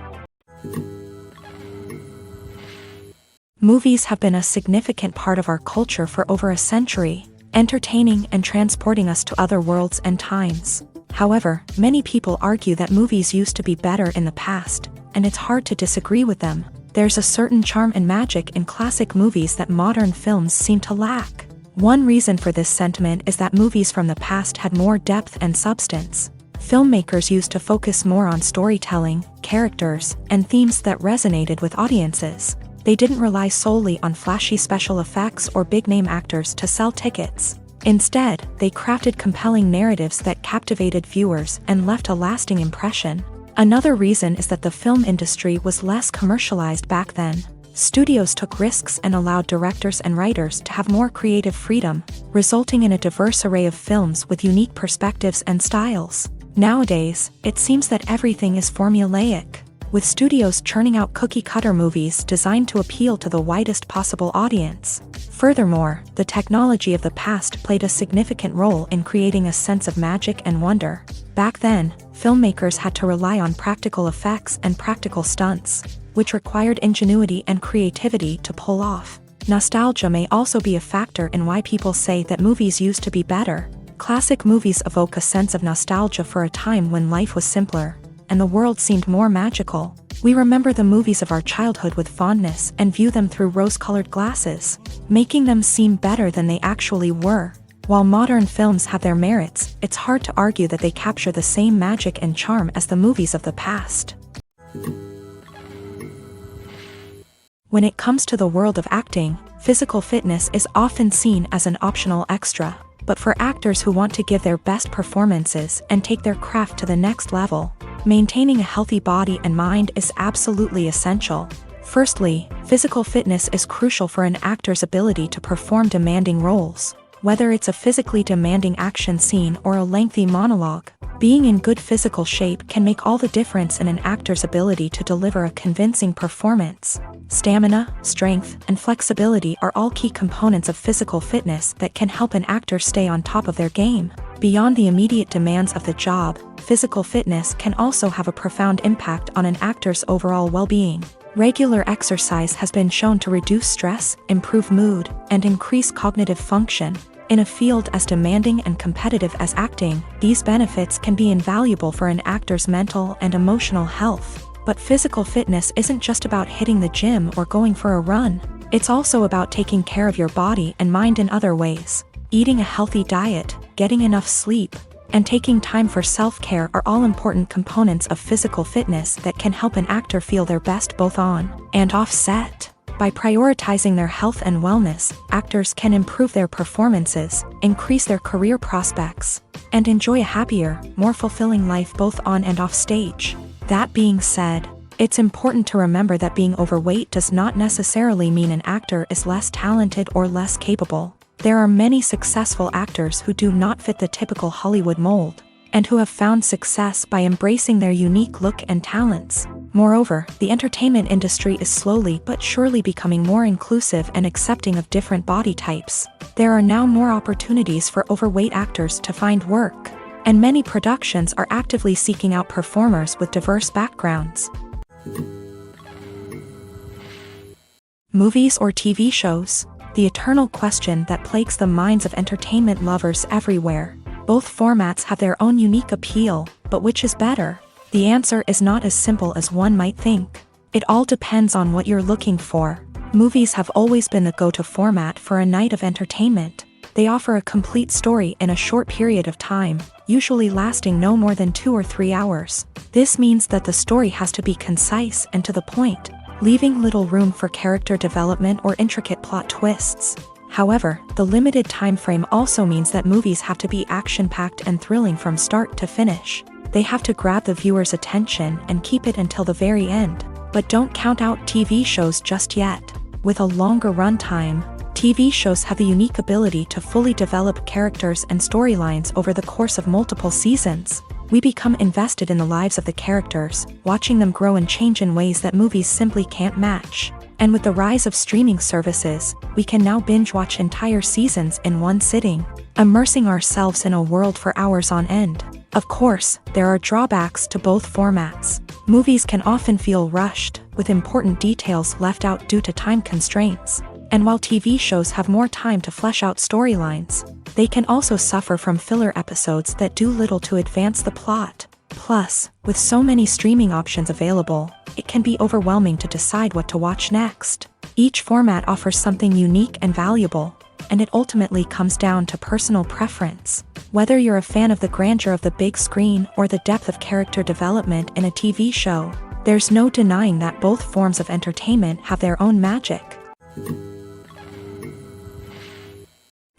Movies have been a significant part of our culture for over a century, entertaining and transporting us to other worlds and times. However, many people argue that movies used to be better in the past, and it's hard to disagree with them. There's a certain charm and magic in classic movies that modern films seem to lack. One reason for this sentiment is that movies from the past had more depth and substance. Filmmakers used to focus more on storytelling, characters, and themes that resonated with audiences. They didn't rely solely on flashy special effects or big-name actors to sell tickets. Instead, they crafted compelling narratives that captivated viewers and left a lasting impression. Another reason is that the film industry was less commercialized back then. Studios took risks and allowed directors and writers to have more creative freedom, resulting in a diverse array of films with unique perspectives and styles. Nowadays, it seems that everything is formulaic, with studios churning out cookie-cutter movies designed to appeal to the widest possible audience. Furthermore, the technology of the past played a significant role in creating a sense of magic and wonder. Back then, filmmakers had to rely on practical effects and practical stunts, which required ingenuity and creativity to pull off. Nostalgia may also be a factor in why people say that movies used to be better. Classic movies evoke a sense of nostalgia for a time when life was simpler, and the world seemed more magical. We remember the movies of our childhood with fondness and view them through rose-colored glasses, making them seem better than they actually were. While modern films have their merits, it's hard to argue that they capture the same magic and charm as the movies of the past. When it comes to the world of acting, physical fitness is often seen as an optional extra. But for actors who want to give their best performances and take their craft to the next level, maintaining a healthy body and mind is absolutely essential. Firstly, physical fitness is crucial for an actor's ability to perform demanding roles. Whether it's a physically demanding action scene or a lengthy monologue, being in good physical shape can make all the difference in an actor's ability to deliver a convincing performance. Stamina, strength, and flexibility are all key components of physical fitness that can help an actor stay on top of their game. Beyond the immediate demands of the job, physical fitness can also have a profound impact on an actor's overall well-being. Regular exercise has been shown to reduce stress, improve mood, and increase cognitive function. In a field as demanding and competitive as acting, these benefits can be invaluable for an actor's mental and emotional health. But physical fitness isn't just about hitting the gym or going for a run. It's also about taking care of your body and mind in other ways. Eating a healthy diet, getting enough sleep, and taking time for self-care are all important components of physical fitness that can help an actor feel their best both on and off set. By prioritizing their health and wellness, actors can improve their performances, increase their career prospects, and enjoy a happier, more fulfilling life both on and off stage. That being said, it's important to remember that being overweight does not necessarily mean an actor is less talented or less capable. There are many successful actors who do not fit the typical Hollywood mold, and who have found success by embracing their unique look and talents. Moreover, the entertainment industry is slowly but surely becoming more inclusive and accepting of different body types. There are now more opportunities for overweight actors to find work, and many productions are actively seeking out performers with diverse backgrounds. Movies or TV shows? The eternal question that plagues the minds of entertainment lovers everywhere. Both formats have their own unique appeal, but which is better? The answer is not as simple as one might think. It all depends on what you're looking for. Movies have always been the go-to format for a night of entertainment. They offer a complete story in a short period of time, usually lasting no more than 2 or 3 hours. This means that the story has to be concise and to the point, leaving little room for character development or intricate plot twists. However, the limited time frame also means that movies have to be action-packed and thrilling from start to finish. They have to grab the viewer's attention and keep it until the very end. But don't count out TV shows just yet. With a longer runtime, TV shows have the unique ability to fully develop characters and storylines over the course of multiple seasons. We become invested in the lives of the characters, watching them grow and change in ways that movies simply can't match. And with the rise of streaming services, we can now binge-watch entire seasons in one sitting, immersing ourselves in a world for hours on end. Of course, there are drawbacks to both formats. Movies can often feel rushed, with important details left out due to time constraints. And while TV shows have more time to flesh out storylines, they can also suffer from filler episodes that do little to advance the plot. Plus, with so many streaming options available, it can be overwhelming to decide what to watch next. Each format offers something unique and valuable, and it ultimately comes down to personal preference. Whether you're a fan of the grandeur of the big screen or the depth of character development in a TV show, there's no denying that both forms of entertainment have their own magic.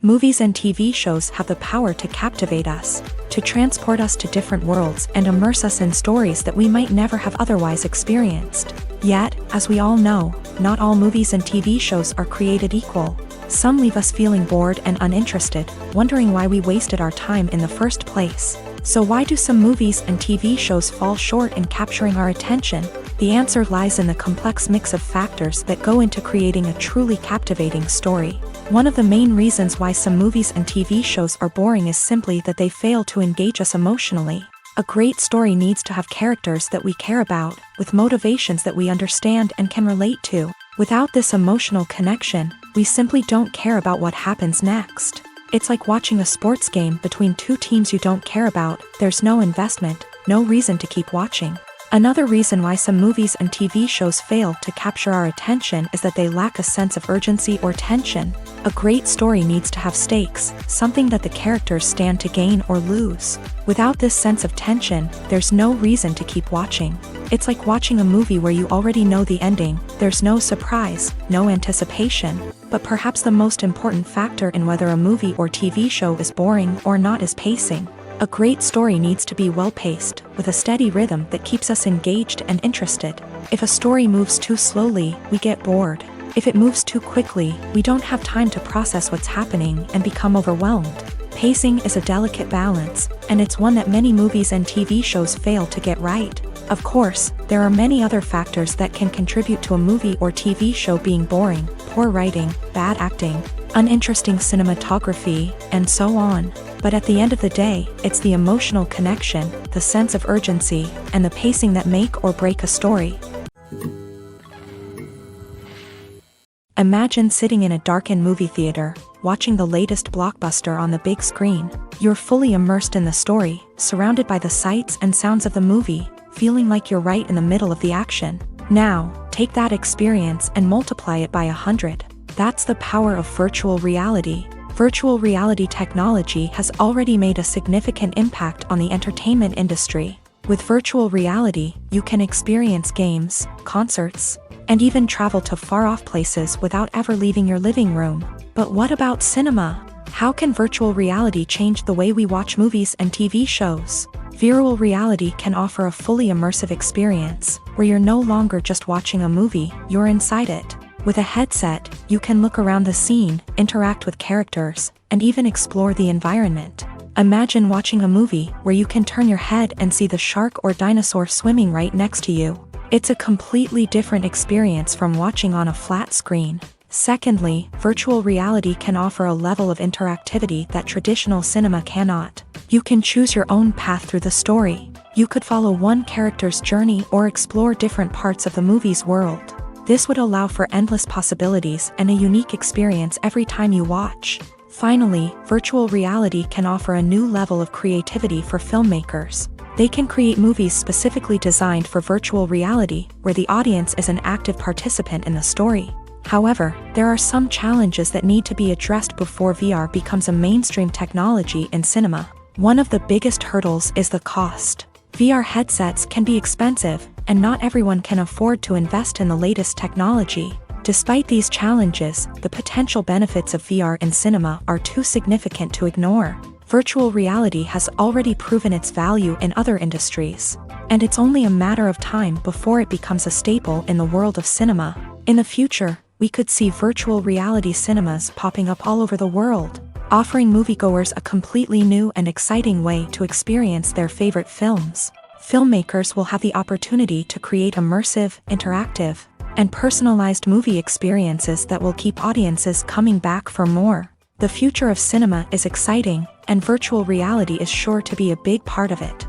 Movies and TV shows have the power to captivate us, to transport us to different worlds and immerse us in stories that we might never have otherwise experienced. Yet, as we all know, not all movies and TV shows are created equal. Some leave us feeling bored and uninterested, wondering why we wasted our time in the first place. So why do some movies and TV shows fall short in capturing our attention? The answer lies in the complex mix of factors that go into creating a truly captivating story. One of the main reasons why some movies and TV shows are boring is simply that they fail to engage us emotionally. A great story needs to have characters that we care about, with motivations that we understand and can relate to. Without this emotional connection, we simply don't care about what happens next. It's like watching a sports game between two teams you don't care about. There's no investment, no reason to keep watching. Another reason why some movies and TV shows fail to capture our attention is that they lack a sense of urgency or tension. A great story needs to have stakes, something that the characters stand to gain or lose. Without this sense of tension, there's no reason to keep watching. It's like watching a movie where you already know the ending. There's no surprise, no anticipation. But perhaps the most important factor in whether a movie or TV show is boring or not is pacing. A great story needs to be well-paced, with a steady rhythm that keeps us engaged and interested. If a story moves too slowly, we get bored. If it moves too quickly, we don't have time to process what's happening and become overwhelmed. Pacing is a delicate balance, and it's one that many movies and TV shows fail to get right. Of course, there are many other factors that can contribute to a movie or TV show being boring: poor writing, bad acting, uninteresting cinematography, and so on. But at the end of the day, it's the emotional connection, the sense of urgency, and the pacing that make or break a story. Imagine sitting in a darkened movie theater, watching the latest blockbuster on the big screen. You're fully immersed in the story, surrounded by the sights and sounds of the movie, feeling like you're right in the middle of the action. Now, take that experience and multiply it by 100. That's the power of virtual reality. Virtual reality technology has already made a significant impact on the entertainment industry. With virtual reality, you can experience games, concerts, and even travel to far-off places without ever leaving your living room. But what about cinema? How can virtual reality change the way we watch movies and TV shows? Virtual reality can offer a fully immersive experience, where you're no longer just watching a movie, you're inside it. With a headset, you can look around the scene, interact with characters, and even explore the environment. Imagine watching a movie where you can turn your head and see the shark or dinosaur swimming right next to you. It's a completely different experience from watching on a flat screen. Secondly, virtual reality can offer a level of interactivity that traditional cinema cannot. You can choose your own path through the story. You could follow one character's journey or explore different parts of the movie's world. This would allow for endless possibilities and a unique experience every time you watch. Finally, virtual reality can offer a new level of creativity for filmmakers. They can create movies specifically designed for virtual reality, where the audience is an active participant in the story. However, there are some challenges that need to be addressed before VR becomes a mainstream technology in cinema. One of the biggest hurdles is the cost. VR headsets can be expensive, and not everyone can afford to invest in the latest technology. Despite these challenges, the potential benefits of VR in cinema are too significant to ignore. Virtual reality has already proven its value in other industries, and it's only a matter of time before it becomes a staple in the world of cinema. In the future, we could see virtual reality cinemas popping up all over the world, offering moviegoers a completely new and exciting way to experience their favorite films. Filmmakers will have the opportunity to create immersive, interactive, and personalized movie experiences that will keep audiences coming back for more. The future of cinema is exciting, and virtual reality is sure to be a big part of it.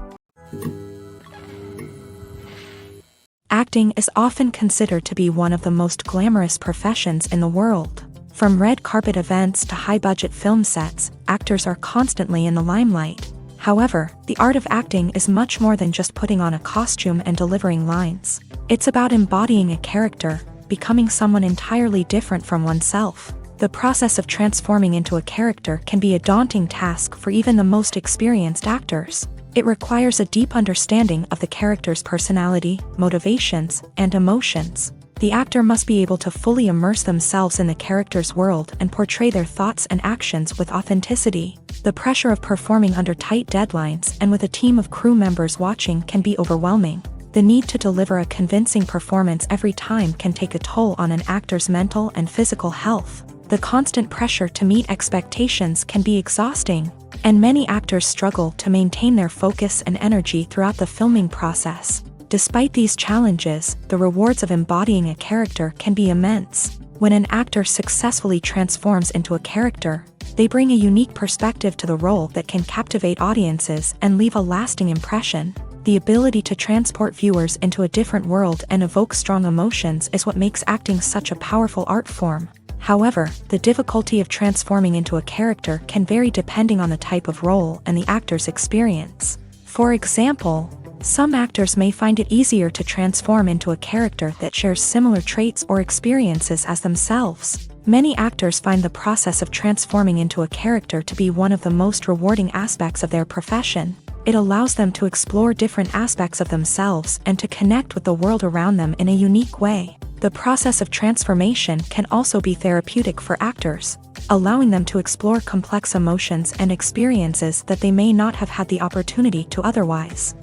Acting is often considered to be one of the most glamorous professions in the world. From red carpet events to high-budget film sets, actors are constantly in the limelight. However, the art of acting is much more than just putting on a costume and delivering lines. It's about embodying a character, becoming someone entirely different from oneself. The process of transforming into a character can be a daunting task for even the most experienced actors. It requires a deep understanding of the character's personality, motivations, and emotions. The actor must be able to fully immerse themselves in the character's world and portray their thoughts and actions with authenticity. The pressure of performing under tight deadlines and with a team of crew members watching can be overwhelming. The need to deliver a convincing performance every time can take a toll on an actor's mental and physical health. The constant pressure to meet expectations can be exhausting, and many actors struggle to maintain their focus and energy throughout the filming process. Despite these challenges, the rewards of embodying a character can be immense. When an actor successfully transforms into a character, they bring a unique perspective to the role that can captivate audiences and leave a lasting impression. The ability to transport viewers into a different world and evoke strong emotions is what makes acting such a powerful art form. However, the difficulty of transforming into a character can vary depending on the type of role and the actor's experience. For example, some actors may find it easier to transform into a character that shares similar traits or experiences as themselves. Many actors find the process of transforming into a character to be one of the most rewarding aspects of their profession. It allows them to explore different aspects of themselves and to connect with the world around them in a unique way. The process of transformation can also be therapeutic for actors, allowing them to explore complex emotions and experiences that they may not have had the opportunity to otherwise.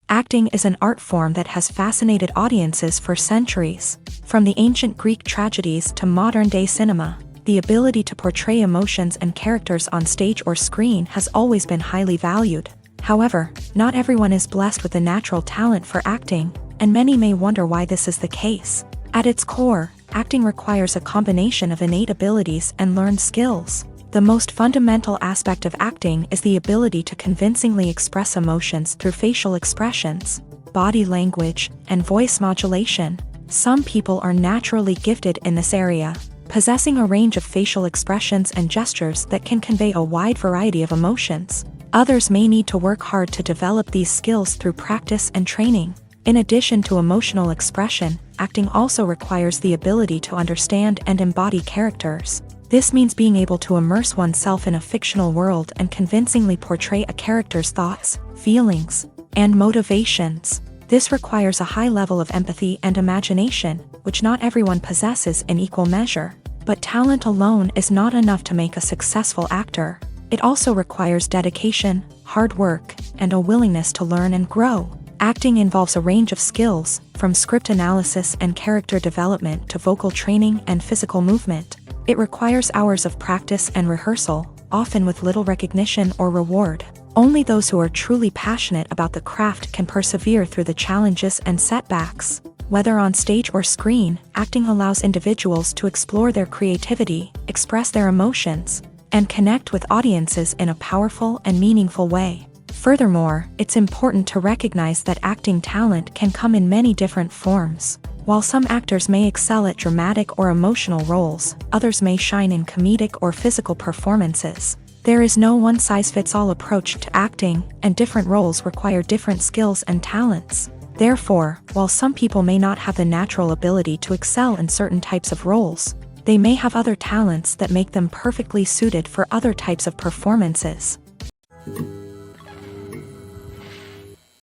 Acting is an art form that has fascinated audiences for centuries. From the ancient Greek tragedies to modern-day cinema, the ability to portray emotions and characters on stage or screen has always been highly valued. However, not everyone is blessed with the natural talent for acting, and many may wonder why this is the case. At its core, acting requires a combination of innate abilities and learned skills. The most fundamental aspect of acting is the ability to convincingly express emotions through facial expressions, body language, and voice modulation. Some people are naturally gifted in this area, possessing a range of facial expressions and gestures that can convey a wide variety of emotions. Others may need to work hard to develop these skills through practice and training. In addition to emotional expression, acting also requires the ability to understand and embody characters. This means being able to immerse oneself in a fictional world and convincingly portray a character's thoughts, feelings, and motivations. This requires a high level of empathy and imagination, which not everyone possesses in equal measure. But talent alone is not enough to make a successful actor. It also requires dedication, hard work, and a willingness to learn and grow. Acting involves a range of skills, from script analysis and character development to vocal training and physical movement. It requires hours of practice and rehearsal, often with little recognition or reward. Only those who are truly passionate about the craft can persevere through the challenges and setbacks. Whether on stage or screen, acting allows individuals to explore their creativity, express their emotions, and connect with audiences in a powerful and meaningful way. Furthermore, it's important to recognize that acting talent can come in many different forms. While some actors may excel at dramatic or emotional roles, others may shine in comedic or physical performances. There is no one-size-fits-all approach to acting, and different roles require different skills and talents. Therefore, while some people may not have the natural ability to excel in certain types of roles, they may have other talents that make them perfectly suited for other types of performances.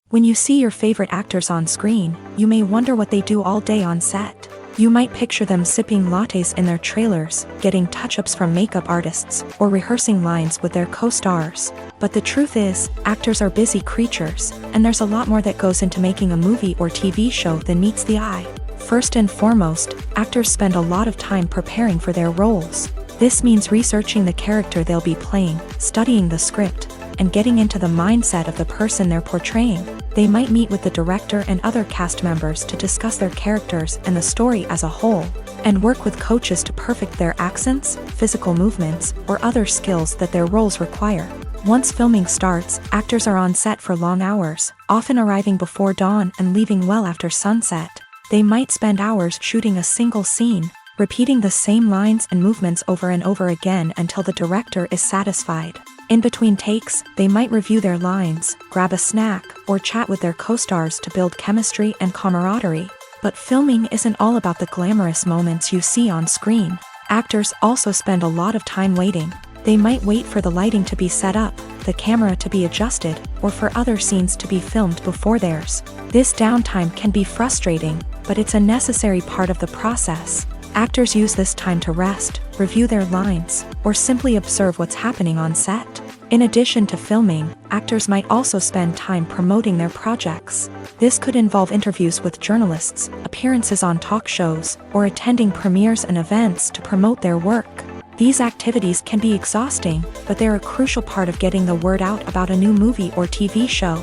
When you see your favorite actors on screen, you may wonder what they do all day on set. You might picture them sipping lattes in their trailers, getting touch-ups from makeup artists, or rehearsing lines with their co-stars. But the truth is, actors are busy creatures, and there's a lot more that goes into making a movie or TV show than meets the eye. First and foremost, actors spend a lot of time preparing for their roles. This means researching the character they'll be playing, studying the script, and getting into the mindset of the person they're portraying. They might meet with the director and other cast members to discuss their characters and the story as a whole, and work with coaches to perfect their accents, physical movements, or other skills that their roles require. Once filming starts, actors are on set for long hours, often arriving before dawn and leaving well after sunset. They might spend hours shooting a single scene, repeating the same lines and movements over and over again until the director is satisfied. In between takes, they might review their lines, grab a snack, or chat with their co-stars to build chemistry and camaraderie. But filming isn't all about the glamorous moments you see on screen. Actors also spend a lot of time waiting. They might wait for the lighting to be set up, the camera to be adjusted, or for other scenes to be filmed before theirs. This downtime can be frustrating, but it's a necessary part of the process. Actors use this time to rest, review their lines, or simply observe what's happening on set. In addition to filming, actors might also spend time promoting their projects. This could involve interviews with journalists, appearances on talk shows, or attending premieres and events to promote their work. These activities can be exhausting, but they're a crucial part of getting the word out about a new movie or TV show.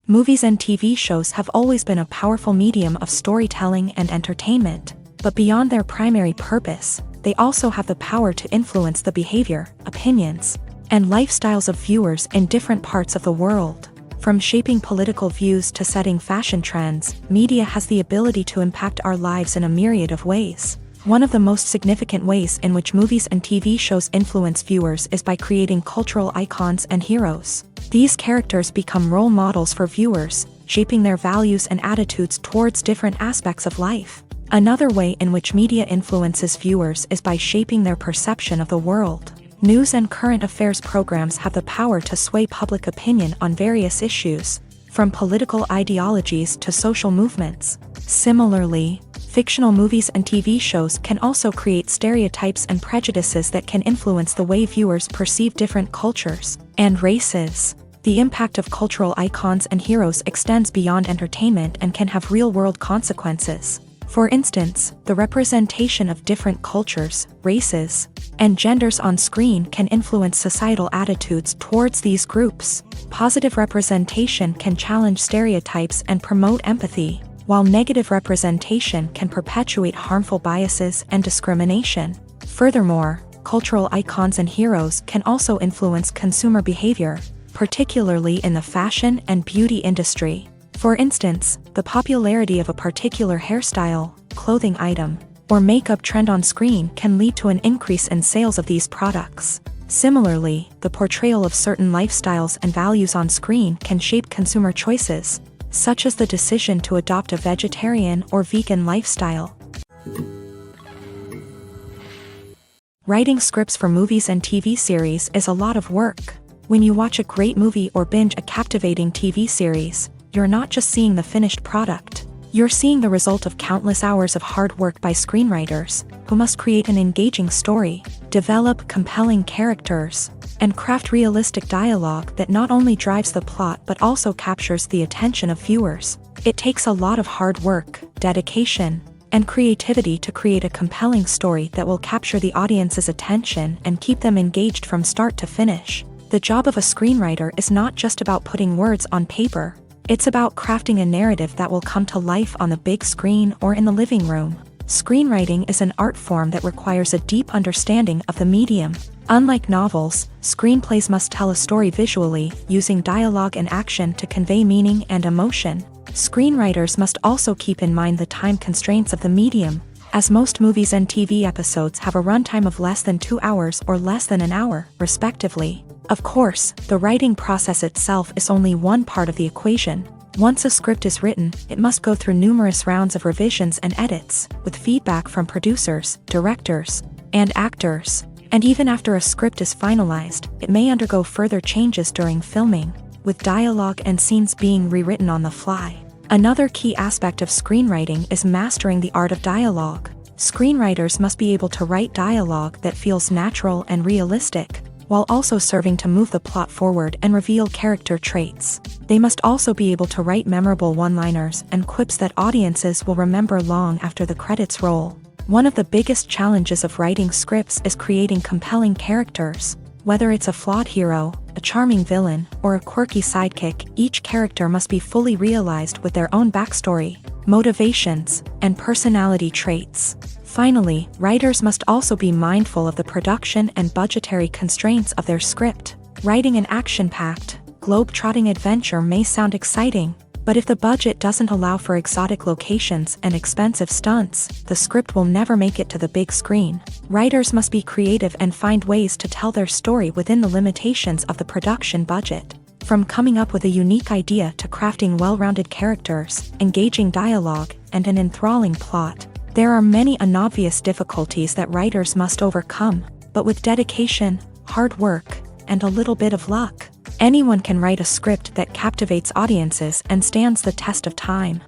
Movies and TV shows have always been a powerful medium of storytelling and entertainment, but beyond their primary purpose, they also have the power to influence the behavior, opinions, and lifestyles of viewers in different parts of the world. From shaping political views to setting fashion trends, media has the ability to impact our lives in a myriad of ways. One of the most significant ways in which movies and TV shows influence viewers is by creating cultural icons and heroes. These characters become role models for viewers, shaping their values and attitudes towards different aspects of life. Another way in which media influences viewers is by shaping their perception of the world. News and current affairs programs have the power to sway public opinion on various issues, from political ideologies to social movements. Similarly, fictional movies and TV shows can also create stereotypes and prejudices that can influence the way viewers perceive different cultures and races. The impact of cultural icons and heroes extends beyond entertainment and can have real-world consequences. For instance, the representation of different cultures, races, and genders on screen can influence societal attitudes towards these groups. Positive representation can challenge stereotypes and promote empathy, while negative representation can perpetuate harmful biases and discrimination. Furthermore, cultural icons and heroes can also influence consumer behavior, particularly in the fashion and beauty industry. For instance, the popularity of a particular hairstyle, clothing item, or makeup trend on screen can lead to an increase in sales of these products. Similarly, the portrayal of certain lifestyles and values on screen can shape consumer choices, such as the decision to adopt a vegetarian or vegan lifestyle. Writing scripts for movies and TV series is a lot of work. When you watch a great movie or binge a captivating TV series, you're not just seeing the finished product. You're seeing the result of countless hours of hard work by screenwriters, who must create an engaging story, develop compelling characters, and craft realistic dialogue that not only drives the plot but also captures the attention of viewers. It takes a lot of hard work, dedication, and creativity to create a compelling story that will capture the audience's attention and keep them engaged from start to finish. The job of a screenwriter is not just about putting words on paper. It's about crafting a narrative that will come to life on the big screen or in the living room. Screenwriting is an art form that requires a deep understanding of the medium. Unlike novels, screenplays must tell a story visually, using dialogue and action to convey meaning and emotion. Screenwriters must also keep in mind the time constraints of the medium, as most movies and TV episodes have a runtime of less than 2 hours or less than an hour, respectively. Of course, the writing process itself is only one part of the equation. Once a script is written, it must go through numerous rounds of revisions and edits, with feedback from producers, directors, and actors. And even after a script is finalized, it may undergo further changes during filming, with dialogue and scenes being rewritten on the fly. Another key aspect of screenwriting is mastering the art of dialogue. Screenwriters must be able to write dialogue that feels natural and realistic, while also serving to move the plot forward and reveal character traits. They must also be able to write memorable one-liners and quips that audiences will remember long after the credits roll. One of the biggest challenges of writing scripts is creating compelling characters. Whether it's a flawed hero, a charming villain, or a quirky sidekick, each character must be fully realized with their own backstory, motivations, and personality traits. Finally, writers must also be mindful of the production and budgetary constraints of their script. Writing an action-packed, globe-trotting adventure may sound exciting, but if the budget doesn't allow for exotic locations and expensive stunts, the script will never make it to the big screen. Writers must be creative and find ways to tell their story within the limitations of the production budget. From coming up with a unique idea to crafting well-rounded characters, engaging dialogue, and an enthralling plot, there are many unobvious difficulties that writers must overcome. But with dedication, hard work, and a little bit of luck, anyone can write a script that captivates audiences and stands the test of time.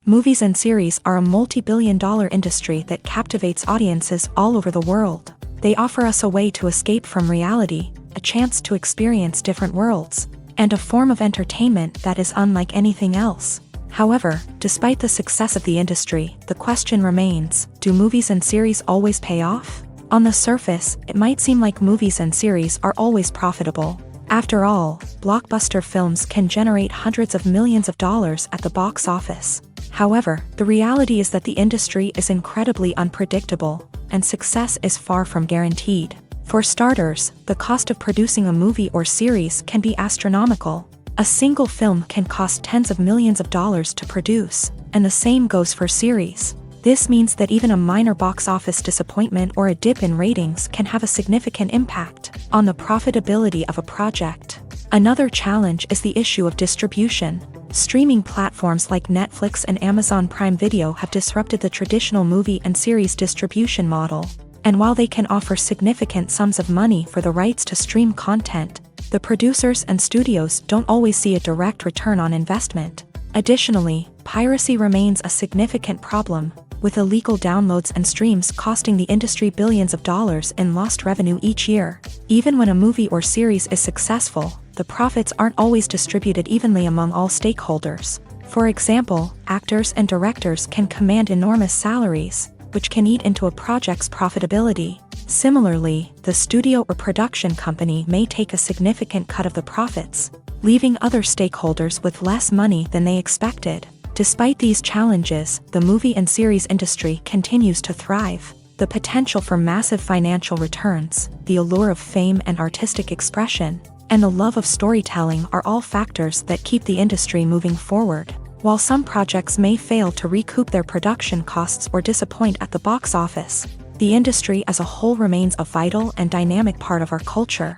Movies and series are a multi-billion-dollar industry that captivates audiences all over the world. They offer us a way to escape from reality, a chance to experience different worlds, and a form of entertainment that is unlike anything else. However, despite the success of the industry, the question remains, do movies and series always pay off? On the surface, it might seem like movies and series are always profitable. After all, blockbuster films can generate hundreds of millions of dollars at the box office. However, the reality is that the industry is incredibly unpredictable, and success is far from guaranteed. For starters, the cost of producing a movie or series can be astronomical. A single film can cost tens of millions of dollars to produce, and the same goes for series. This means that even a minor box office disappointment or a dip in ratings can have a significant impact on the profitability of a project. Another challenge is the issue of distribution. Streaming platforms like Netflix and Amazon Prime Video have disrupted the traditional movie and series distribution model. And while they can offer significant sums of money for the rights to stream content, the producers and studios don't always see a direct return on investment. Additionally, piracy remains a significant problem, with illegal downloads and streams costing the industry billions of dollars in lost revenue each year. Even when a movie or series is successful, the profits aren't always distributed evenly among all stakeholders. For example, actors and directors can command enormous salaries, which can eat into a project's profitability. Similarly, the studio or production company may take a significant cut of the profits, leaving other stakeholders with less money than they expected. Despite these challenges, the movie and series industry continues to thrive. The potential for massive financial returns, the allure of fame and artistic expression, and the love of storytelling are all factors that keep the industry moving forward. While some projects may fail to recoup their production costs or disappoint at the box office, the industry as a whole remains a vital and dynamic part of our culture.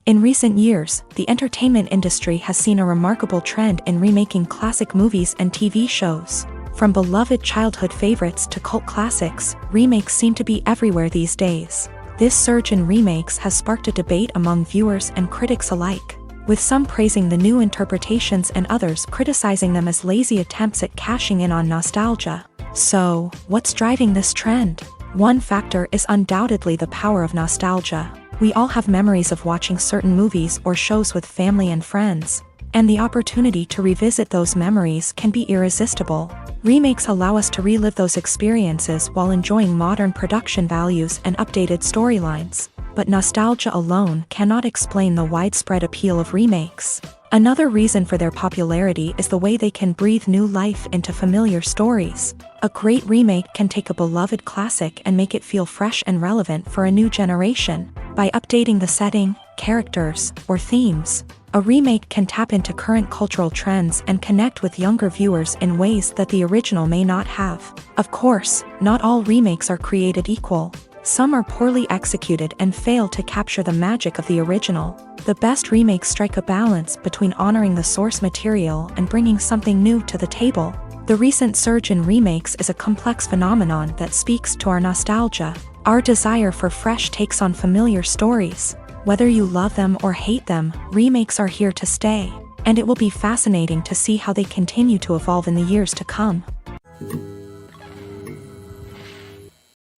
In recent years, the entertainment industry has seen a remarkable trend in remaking classic movies and TV shows. From beloved childhood favorites to cult classics, remakes seem to be everywhere these days. This surge in remakes has sparked a debate among viewers and critics alike, with some praising the new interpretations and others criticizing them as lazy attempts at cashing in on nostalgia. So, what's driving this trend? One factor is undoubtedly the power of nostalgia. We all have memories of watching certain movies or shows with family and friends, and the opportunity to revisit those memories can be irresistible. Remakes allow us to relive those experiences while enjoying modern production values and updated storylines. But nostalgia alone cannot explain the widespread appeal of remakes. Another reason for their popularity is the way they can breathe new life into familiar stories. A great remake can take a beloved classic and make it feel fresh and relevant for a new generation. By updating the setting, characters, or themes, a remake can tap into current cultural trends and connect with younger viewers in ways that the original may not have. Of course, not all remakes are created equal. Some are poorly executed and fail to capture the magic of the original. The best remakes strike a balance between honoring the source material and bringing something new to the table. The recent surge in remakes is a complex phenomenon that speaks to our nostalgia, our desire for fresh takes on familiar stories. Whether you love them or hate them, remakes are here to stay, and it will be fascinating to see how they continue to evolve in the years to come.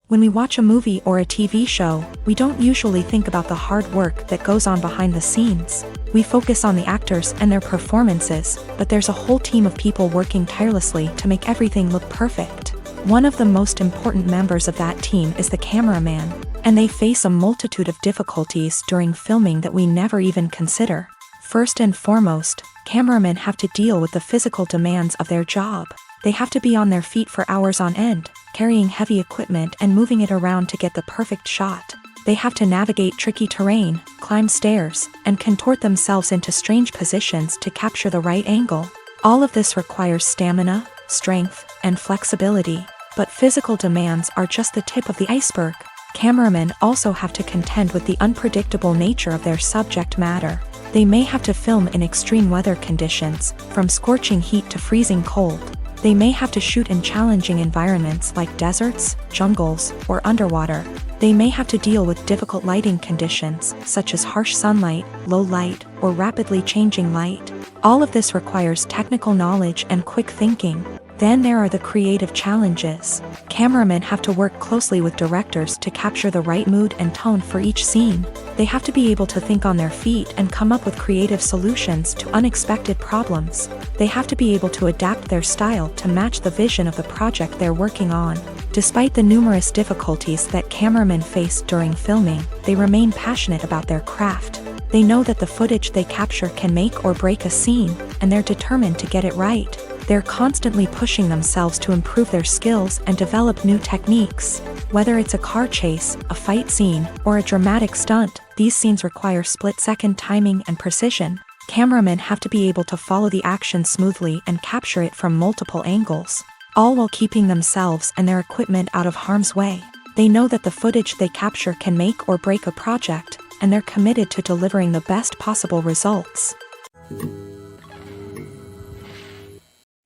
When we watch a movie or a TV show, we don't usually think about the hard work that goes on behind the scenes. We focus on the actors and their performances, but there's a whole team of people working tirelessly to make everything look perfect. One of the most important members of that team is the cameraman, and they face a multitude of difficulties during filming that we never even consider. First and foremost, cameramen have to deal with the physical demands of their job. They have to be on their feet for hours on end, carrying heavy equipment and moving it around to get the perfect shot. They have to navigate tricky terrain, climb stairs, and contort themselves into strange positions to capture the right angle. All of this requires stamina, strength, and flexibility. But physical demands are just the tip of the iceberg. Cameramen also have to contend with the unpredictable nature of their subject matter. They may have to film in extreme weather conditions, from scorching heat to freezing cold. They may have to shoot in challenging environments like deserts, jungles, or underwater. They may have to deal with difficult lighting conditions, such as harsh sunlight, low light, or rapidly changing light. All of this requires technical knowledge and quick thinking. Then there are the creative challenges. Cameramen have to work closely with directors to capture the right mood and tone for each scene. They have to be able to think on their feet and come up with creative solutions to unexpected problems. They have to be able to adapt their style to match the vision of the project they're working on. Despite the numerous difficulties that cameramen face during filming, they remain passionate about their craft. They know that the footage they capture can make or break a scene, and they're determined to get it right. They're constantly pushing themselves to improve their skills and develop new techniques. Whether it's a car chase, a fight scene, or a dramatic stunt, these scenes require split-second timing and precision. Cameramen have to be able to follow the action smoothly and capture it from multiple angles, all while keeping themselves and their equipment out of harm's way. They know that the footage they capture can make or break a project, and they're committed to delivering the best possible results.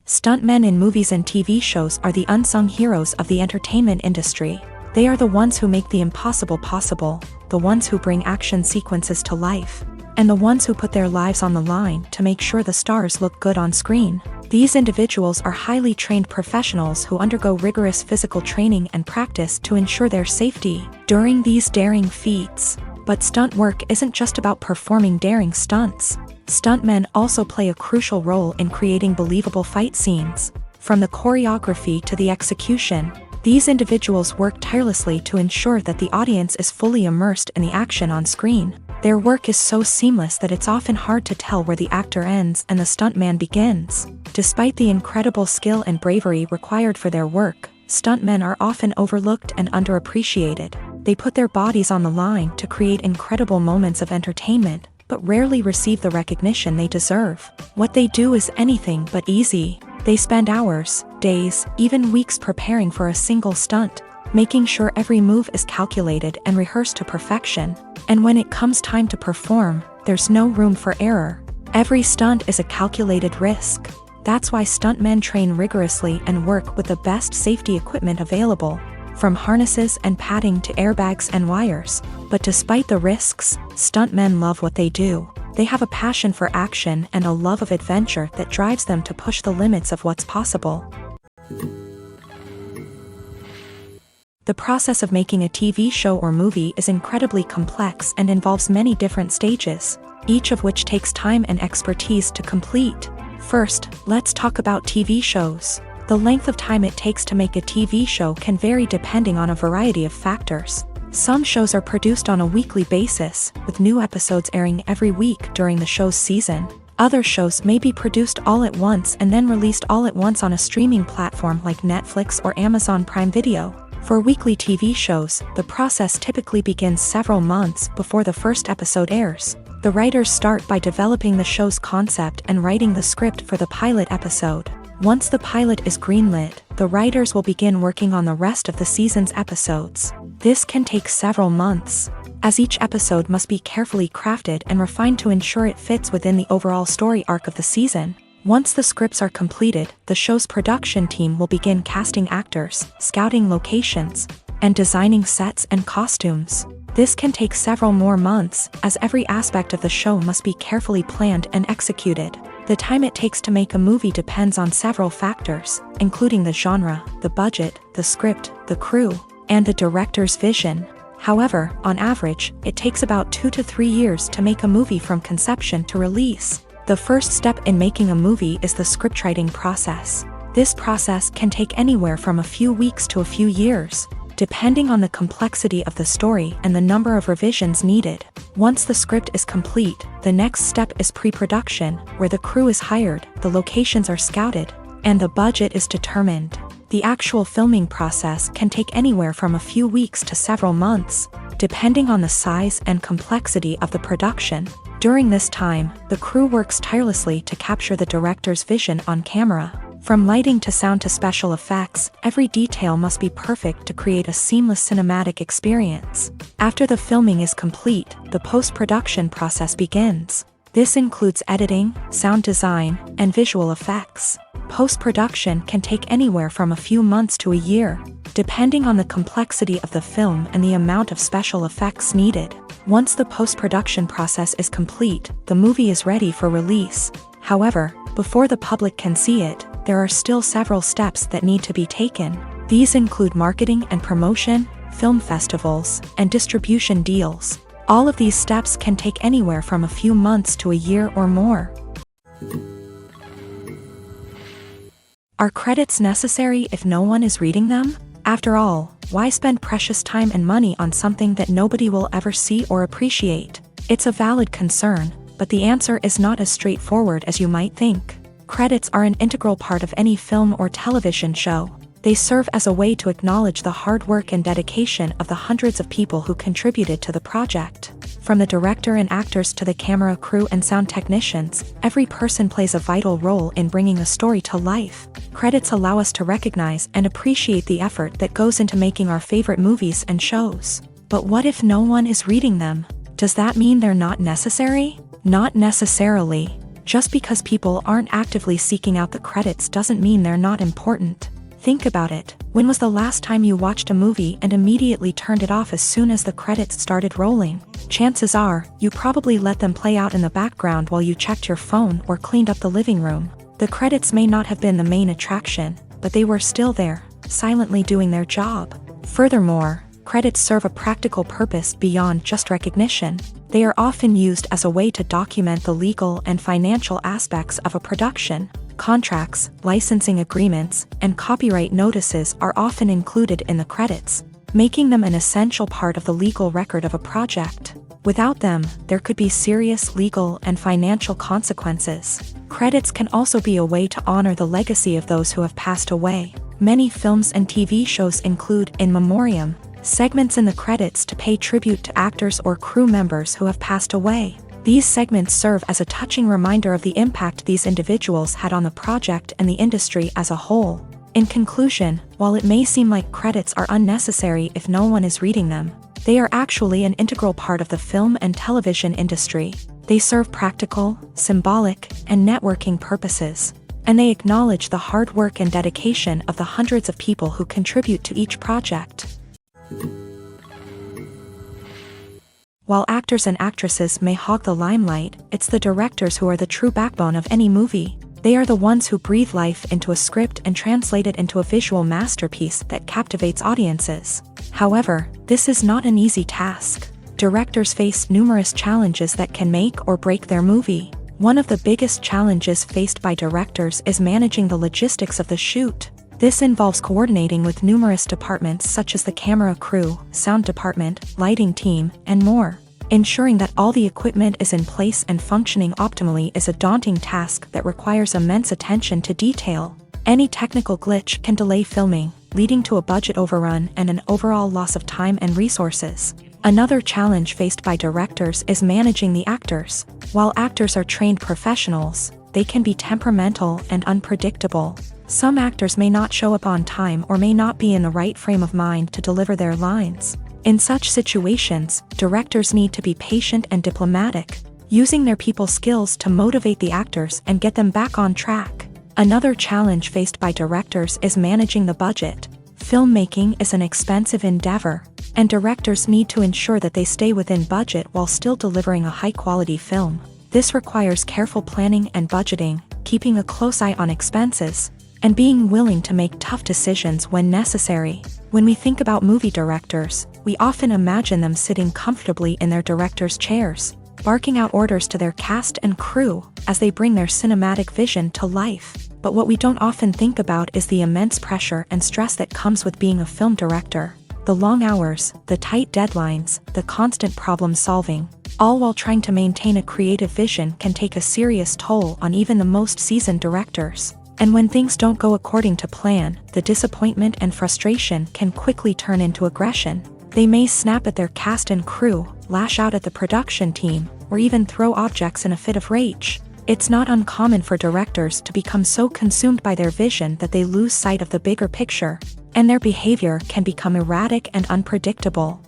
Stuntmen in movies and TV shows are the unsung heroes of the entertainment industry. They are the ones who make the impossible possible, the ones who bring action sequences to life, and the ones who put their lives on the line to make sure the stars look good on screen. These individuals are highly trained professionals who undergo rigorous physical training and practice to ensure their safety during these daring feats. But stunt work isn't just about performing daring stunts. Stuntmen also play a crucial role in creating believable fight scenes. From the choreography to the execution, these individuals work tirelessly to ensure that the audience is fully immersed in the action on screen. Their work is so seamless that it's often hard to tell where the actor ends and the stuntman begins. Despite the incredible skill and bravery required for their work, stuntmen are often overlooked and underappreciated. They put their bodies on the line to create incredible moments of entertainment, but rarely receive the recognition they deserve. What they do is anything but easy. They spend hours, days, even weeks preparing for a single stunt, making sure every move is calculated and rehearsed to perfection. And when it comes time to perform, there's no room for error. Every stunt is a calculated risk. That's why stuntmen train rigorously and work with the best safety equipment available, from harnesses and padding to airbags and wires. But despite the risks, stuntmen love what they do. They have a passion for action and a love of adventure that drives them to push the limits of what's possible. The process of making a TV show or movie is incredibly complex and involves many different stages, each of which takes time and expertise to complete. First, let's talk about TV shows. The length of time it takes to make a TV show can vary depending on a variety of factors. Some shows are produced on a weekly basis, with new episodes airing every week during the show's season. Other shows may be produced all at once and then released all at once on a streaming platform like Netflix or Amazon Prime Video. For weekly TV shows, the process typically begins several months before the first episode airs. The writers start by developing the show's concept and writing the script for the pilot episode. Once the pilot is greenlit, the writers will begin working on the rest of the season's episodes. This can take several months, as each episode must be carefully crafted and refined to ensure it fits within the overall story arc of the season. Once the scripts are completed, the show's production team will begin casting actors, scouting locations, and designing sets and costumes. This can take several more months, as every aspect of the show must be carefully planned and executed. The time it takes to make a movie depends on several factors, including the genre, the budget, the script, the crew, and the director's vision. However, on average, it takes about 2 to 3 years to make a movie from conception to release. The first step in making a movie is the scriptwriting process. This process can take anywhere from a few weeks to a few years, depending on the complexity of the story and the number of revisions needed. Once the script is complete, the next step is pre-production, where the crew is hired, the locations are scouted, and the budget is determined. The actual filming process can take anywhere from a few weeks to several months, depending on the size and complexity of the production. During this time, the crew works tirelessly to capture the director's vision on camera. From lighting to sound to special effects, every detail must be perfect to create a seamless cinematic experience. After the filming is complete, the post-production process begins. This includes editing, sound design, and visual effects. Post-production can take anywhere from a few months to a year, depending on the complexity of the film and the amount of special effects needed. Once the post-production process is complete, the movie is ready for release. However, before the public can see it, there are still several steps that need to be taken. These include marketing and promotion, film festivals, and distribution deals. All of these steps can take anywhere from a few months to a year or more. Are credits necessary if no one is reading them? After all, why spend precious time and money on something that nobody will ever see or appreciate? It's a valid concern, but the answer is not as straightforward as you might think. Credits are an integral part of any film or television show. They serve as a way to acknowledge the hard work and dedication of the hundreds of people who contributed to the project. From the director and actors to the camera crew and sound technicians, every person plays a vital role in bringing a story to life. Credits allow us to recognize and appreciate the effort that goes into making our favorite movies and shows. But what if no one is reading them? Does that mean they're not necessary? Not necessarily. Just because people aren't actively seeking out the credits doesn't mean they're not important. Think about it. When was the last time you watched a movie and immediately turned it off as soon as the credits started rolling? Chances are, you probably let them play out in the background while you checked your phone or cleaned up the living room. The credits may not have been the main attraction, but they were still there, silently doing their job. Furthermore, credits serve a practical purpose beyond just recognition. They are often used as a way to document the legal and financial aspects of a production. Contracts, licensing agreements, and copyright notices are often included in the credits, making them an essential part of the legal record of a project. Without them, there could be serious legal and financial consequences. Credits can also be a way to honor the legacy of those who have passed away. Many films and TV shows include in memoriam segments in the credits to pay tribute to actors or crew members who have passed away. These segments serve as a touching reminder of the impact these individuals had on the project and the industry as a whole. In conclusion, while it may seem like credits are unnecessary if no one is reading them, they are actually an integral part of the film and television industry. They serve practical, symbolic, and networking purposes, and they acknowledge the hard work and dedication of the hundreds of people who contribute to each project. While actors and actresses may hog the limelight, it's the directors who are the true backbone of any movie. They are the ones who breathe life into a script and translate it into a visual masterpiece that captivates audiences. However, this is not an easy task. Directors face numerous challenges that can make or break their movie. One of the biggest challenges faced by directors is managing the logistics of the shoot. This involves coordinating with numerous departments such as the camera crew, sound department, lighting team, and more. Ensuring that all the equipment is in place and functioning optimally is a daunting task that requires immense attention to detail. Any technical glitch can delay filming, leading to a budget overrun and an overall loss of time and resources. Another challenge faced by directors is managing the actors. While actors are trained professionals, they can be temperamental and unpredictable. Some actors may not show up on time or may not be in the right frame of mind to deliver their lines. In such situations, directors need to be patient and diplomatic, using their people skills to motivate the actors and get them back on track. Another challenge faced by directors is managing the budget. Filmmaking is an expensive endeavor, and directors need to ensure that they stay within budget while still delivering a high-quality film. This requires careful planning and budgeting, keeping a close eye on expenses, and being willing to make tough decisions when necessary. When we think about movie directors, we often imagine them sitting comfortably in their director's chairs, barking out orders to their cast and crew as they bring their cinematic vision to life. But what we don't often think about is the immense pressure and stress that comes with being a film director. The long hours, the tight deadlines, the constant problem solving, all while trying to maintain a creative vision can take a serious toll on even the most seasoned directors. And when things don't go according to plan, the disappointment and frustration can quickly turn into aggression. They may snap at their cast and crew, lash out at the production team, or even throw objects in a fit of rage. It's not uncommon for directors to become so consumed by their vision that they lose sight of the bigger picture, and their behavior can become erratic and unpredictable.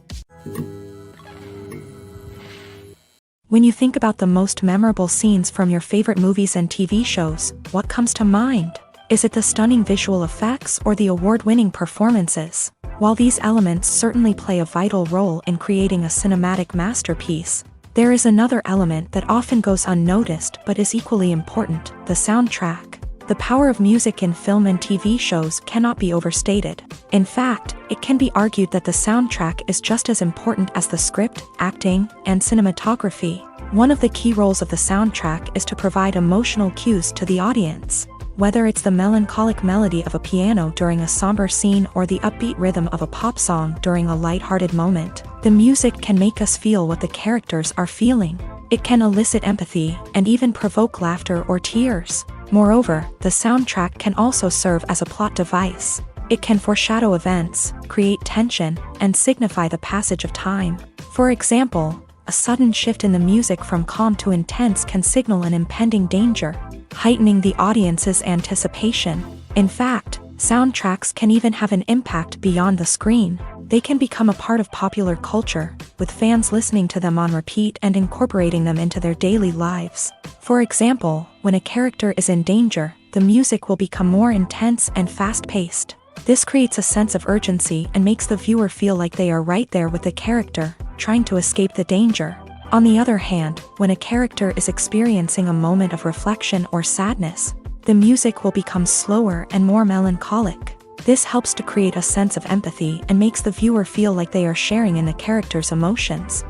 When you think about the most memorable scenes from your favorite movies and TV shows, what comes to mind? Is it the stunning visual effects or the award-winning performances? While these elements certainly play a vital role in creating a cinematic masterpiece, there is another element that often goes unnoticed but is equally important: the soundtrack. The power of music in film and TV shows cannot be overstated. In fact, it can be argued that the soundtrack is just as important as the script, acting, and cinematography. One of the key roles of the soundtrack is to provide emotional cues to the audience. Whether it's the melancholic melody of a piano during a somber scene or the upbeat rhythm of a pop song during a lighthearted moment, the music can make us feel what the characters are feeling. It can elicit empathy and even provoke laughter or tears. Moreover, the soundtrack can also serve as a plot device. It can foreshadow events, create tension, and signify the passage of time. For example, a sudden shift in the music from calm to intense can signal an impending danger, heightening the audience's anticipation. In fact, soundtracks can even have an impact beyond the screen. They can become a part of popular culture, with fans listening to them on repeat and incorporating them into their daily lives. For example, when a character is in danger, the music will become more intense and fast-paced. This creates a sense of urgency and makes the viewer feel like they are right there with the character, trying to escape the danger. On the other hand, when a character is experiencing a moment of reflection or sadness, the music will become slower and more melancholic. This helps to create a sense of empathy and makes the viewer feel like they are sharing in the character's emotions.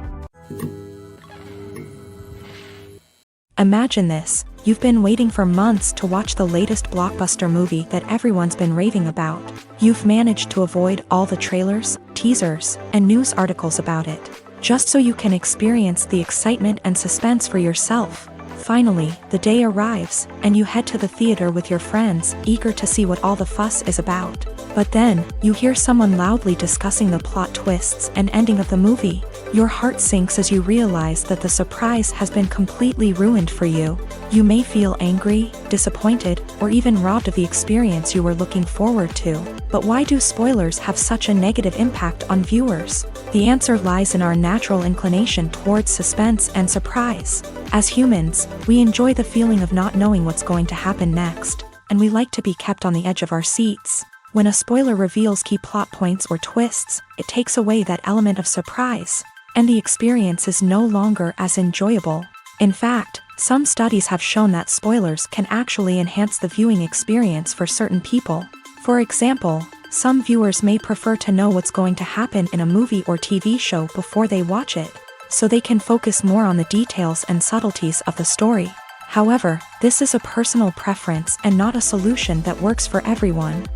Imagine this: you've been waiting for months to watch the latest blockbuster movie that everyone's been raving about. You've managed to avoid all the trailers, teasers, and news articles about it, just so you can experience the excitement and suspense for yourself. Finally, the day arrives, and you head to the theater with your friends, eager to see what all the fuss is about. But then, you hear someone loudly discussing the plot twists and ending of the movie. Your heart sinks as you realize that the surprise has been completely ruined for you. You may feel angry, disappointed, or even robbed of the experience you were looking forward to. But why do spoilers have such a negative impact on viewers? The answer lies in our natural inclination towards suspense and surprise. As humans, we enjoy the feeling of not knowing what's going to happen next, and we like to be kept on the edge of our seats. When a spoiler reveals key plot points or twists, it takes away that element of surprise, and the experience is no longer as enjoyable. In fact, some studies have shown that spoilers can actually enhance the viewing experience for certain people. For example, some viewers may prefer to know what's going to happen in a movie or TV show before they watch it, so they can focus more on the details and subtleties of the story. However, this is a personal preference and not a solution that works for everyone.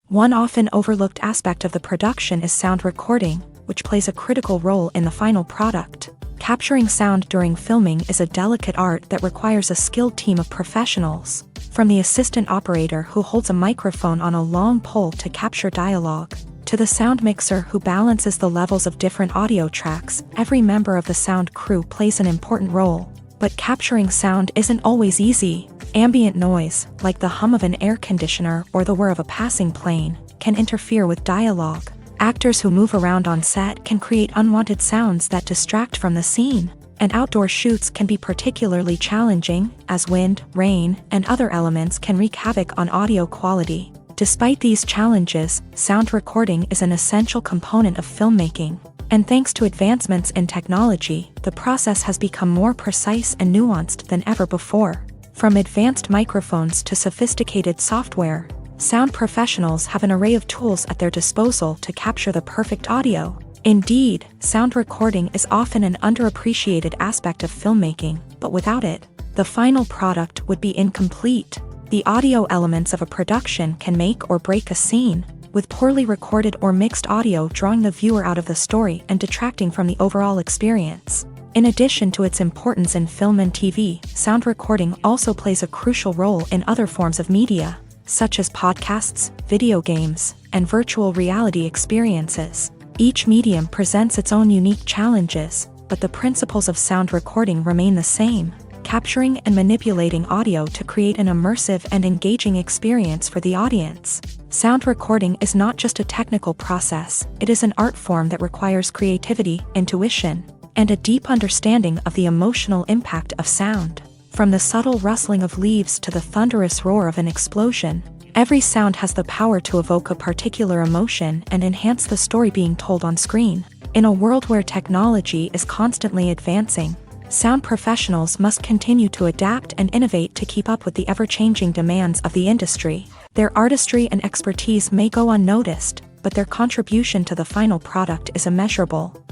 One often overlooked aspect of the production is sound recording, which plays a critical role in the final product. Capturing sound during filming is a delicate art that requires a skilled team of professionals. From the assistant operator who holds a microphone on a long pole to capture dialogue, to the sound mixer who balances the levels of different audio tracks, every member of the sound crew plays an important role. But capturing sound isn't always easy. Ambient noise, like the hum of an air conditioner or the whir of a passing plane, can interfere with dialogue. Actors who move around on set can create unwanted sounds that distract from the scene. And outdoor shoots can be particularly challenging, as wind, rain, and other elements can wreak havoc on audio quality. Despite these challenges, sound recording is an essential component of filmmaking. And thanks to advancements in technology, the process has become more precise and nuanced than ever before. From advanced microphones to sophisticated software, sound professionals have an array of tools at their disposal to capture the perfect audio. Indeed, sound recording is often an underappreciated aspect of filmmaking, but without it, the final product would be incomplete. The audio elements of a production can make or break a scene, with poorly recorded or mixed audio drawing the viewer out of the story and detracting from the overall experience. In addition to its importance in film and TV, sound recording also plays a crucial role in other forms of media, such as podcasts, video games, and virtual reality experiences. Each medium presents its own unique challenges, but the principles of sound recording remain the same. capturing and manipulating audio to create an immersive and engaging experience for the audience. Sound recording is not just a technical process, it is an art form that requires creativity, intuition, and a deep understanding of the emotional impact of sound. From the subtle rustling of leaves to the thunderous roar of an explosion, every sound has the power to evoke a particular emotion and enhance the story being told on screen. In a world where technology is constantly advancing, sound professionals must continue to adapt and innovate to keep up with the ever-changing demands of the industry. Their artistry and expertise may go unnoticed, but their contribution to the final product is immeasurable.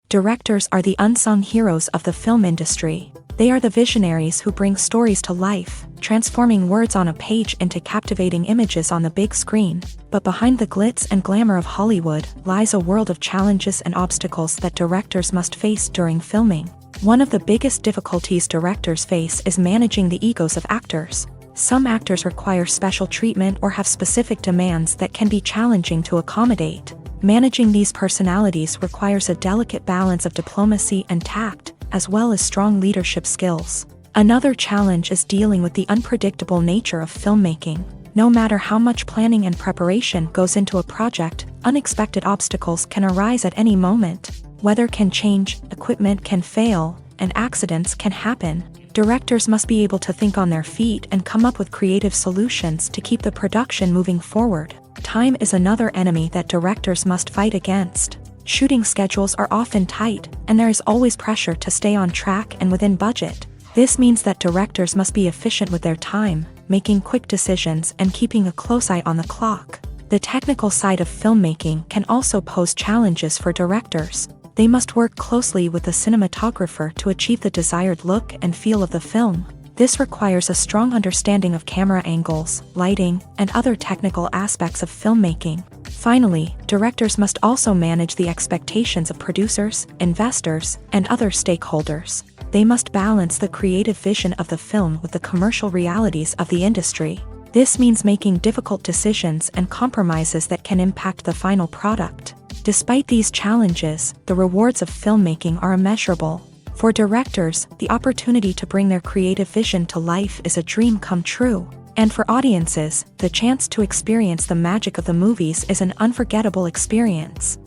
Directors are the unsung heroes of the film industry. They are the visionaries who bring stories to life, transforming words on a page into captivating images on the big screen. But behind the glitz and glamour of Hollywood lies a world of challenges and obstacles that directors must face during filming. One of the biggest difficulties directors face is managing the egos of actors. Some actors require special treatment or have specific demands that can be challenging to accommodate. Managing these personalities requires a delicate balance of diplomacy and tact, as well as strong leadership skills. Another challenge is dealing with the unpredictable nature of filmmaking. No matter how much planning and preparation goes into a project, unexpected obstacles can arise at any moment. Weather can change, equipment can fail, and accidents can happen. Directors must be able to think on their feet and come up with creative solutions to keep the production moving forward. Time is another enemy that directors must fight against. Shooting schedules are often tight, and there is always pressure to stay on track and within budget. This means that directors must be efficient with their time, making quick decisions and keeping a close eye on the clock. The technical side of filmmaking can also pose challenges for directors. They must work closely with the cinematographer to achieve the desired look and feel of the film. This requires a strong understanding of camera angles, lighting, and other technical aspects of filmmaking. Finally, directors must also manage the expectations of producers, investors, and other stakeholders. They must balance the creative vision of the film with the commercial realities of the industry. This means making difficult decisions and compromises that can impact the final product. Despite these challenges, the rewards of filmmaking are immeasurable. For directors, the opportunity to bring their creative vision to life is a dream come true. And for audiences, the chance to experience the magic of the movies is an unforgettable experience.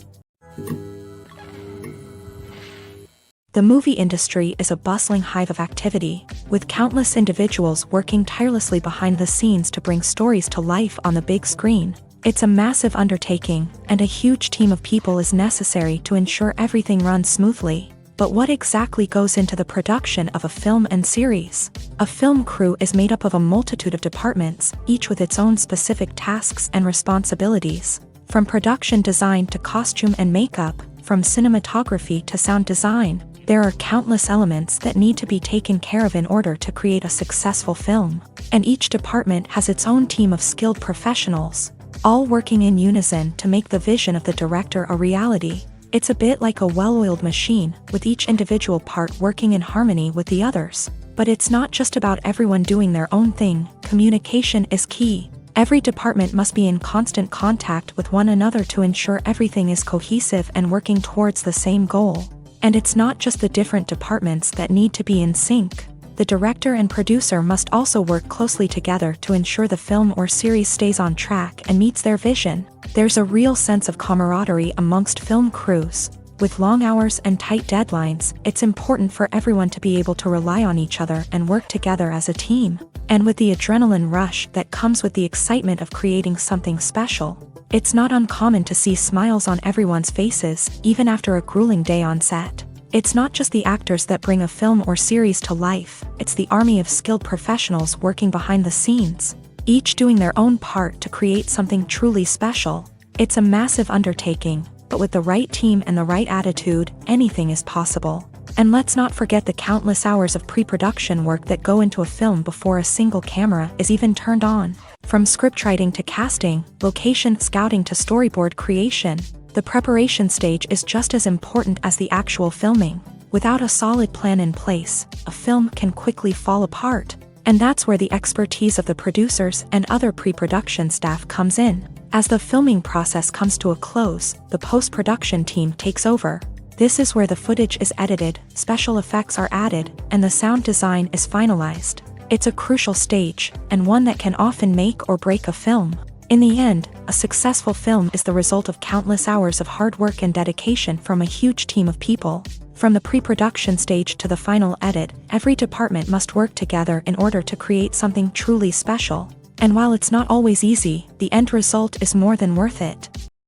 The movie industry is a bustling hive of activity, with countless individuals working tirelessly behind the scenes to bring stories to life on the big screen. It's a massive undertaking, and a huge team of people is necessary to ensure everything runs smoothly. But what exactly goes into the production of a film and series? A film crew is made up of a multitude of departments, each with its own specific tasks and responsibilities. From production design to costume and makeup, from cinematography to sound design, there are countless elements that need to be taken care of in order to create a successful film. And each department has its own team of skilled professionals, all working in unison to make the vision of the director a reality. It's a bit like a well-oiled machine, with each individual part working in harmony with the others. But it's not just about everyone doing their own thing. Communication is key. Every department must be in constant contact with one another to ensure everything is cohesive and working towards the same goal. And it's not just the different departments that need to be in sync. The director and producer must also work closely together to ensure the film or series stays on track and meets their vision. There's a real sense of camaraderie amongst film crews. With long hours and tight deadlines, it's important for everyone to be able to rely on each other and work together as a team. And with the adrenaline rush that comes with the excitement of creating something special, it's not uncommon to see smiles on everyone's faces, even after a grueling day on set. It's not just the actors that bring a film or series to life, it's the army of skilled professionals working behind the scenes, each doing their own part to create something truly special. It's a massive undertaking, but with the right team and the right attitude, anything is possible. And let's not forget the countless hours of pre-production work that go into a film before a single camera is even turned on. From scriptwriting to casting, location scouting to storyboard creation, the preparation stage is just as important as the actual filming. Without a solid plan in place, a film can quickly fall apart. And that's where the expertise of the producers and other pre-production staff comes in. As the filming process comes to a close, the post-production team takes over. This is where the footage is edited, special effects are added, and the sound design is finalized. It's a crucial stage, and one that can often make or break a film. In the end, a successful film is the result of countless hours of hard work and dedication from a huge team of people. From the pre-production stage to the final edit, every department must work together in order to create something truly special. And while it's not always easy, the end result is more than worth it.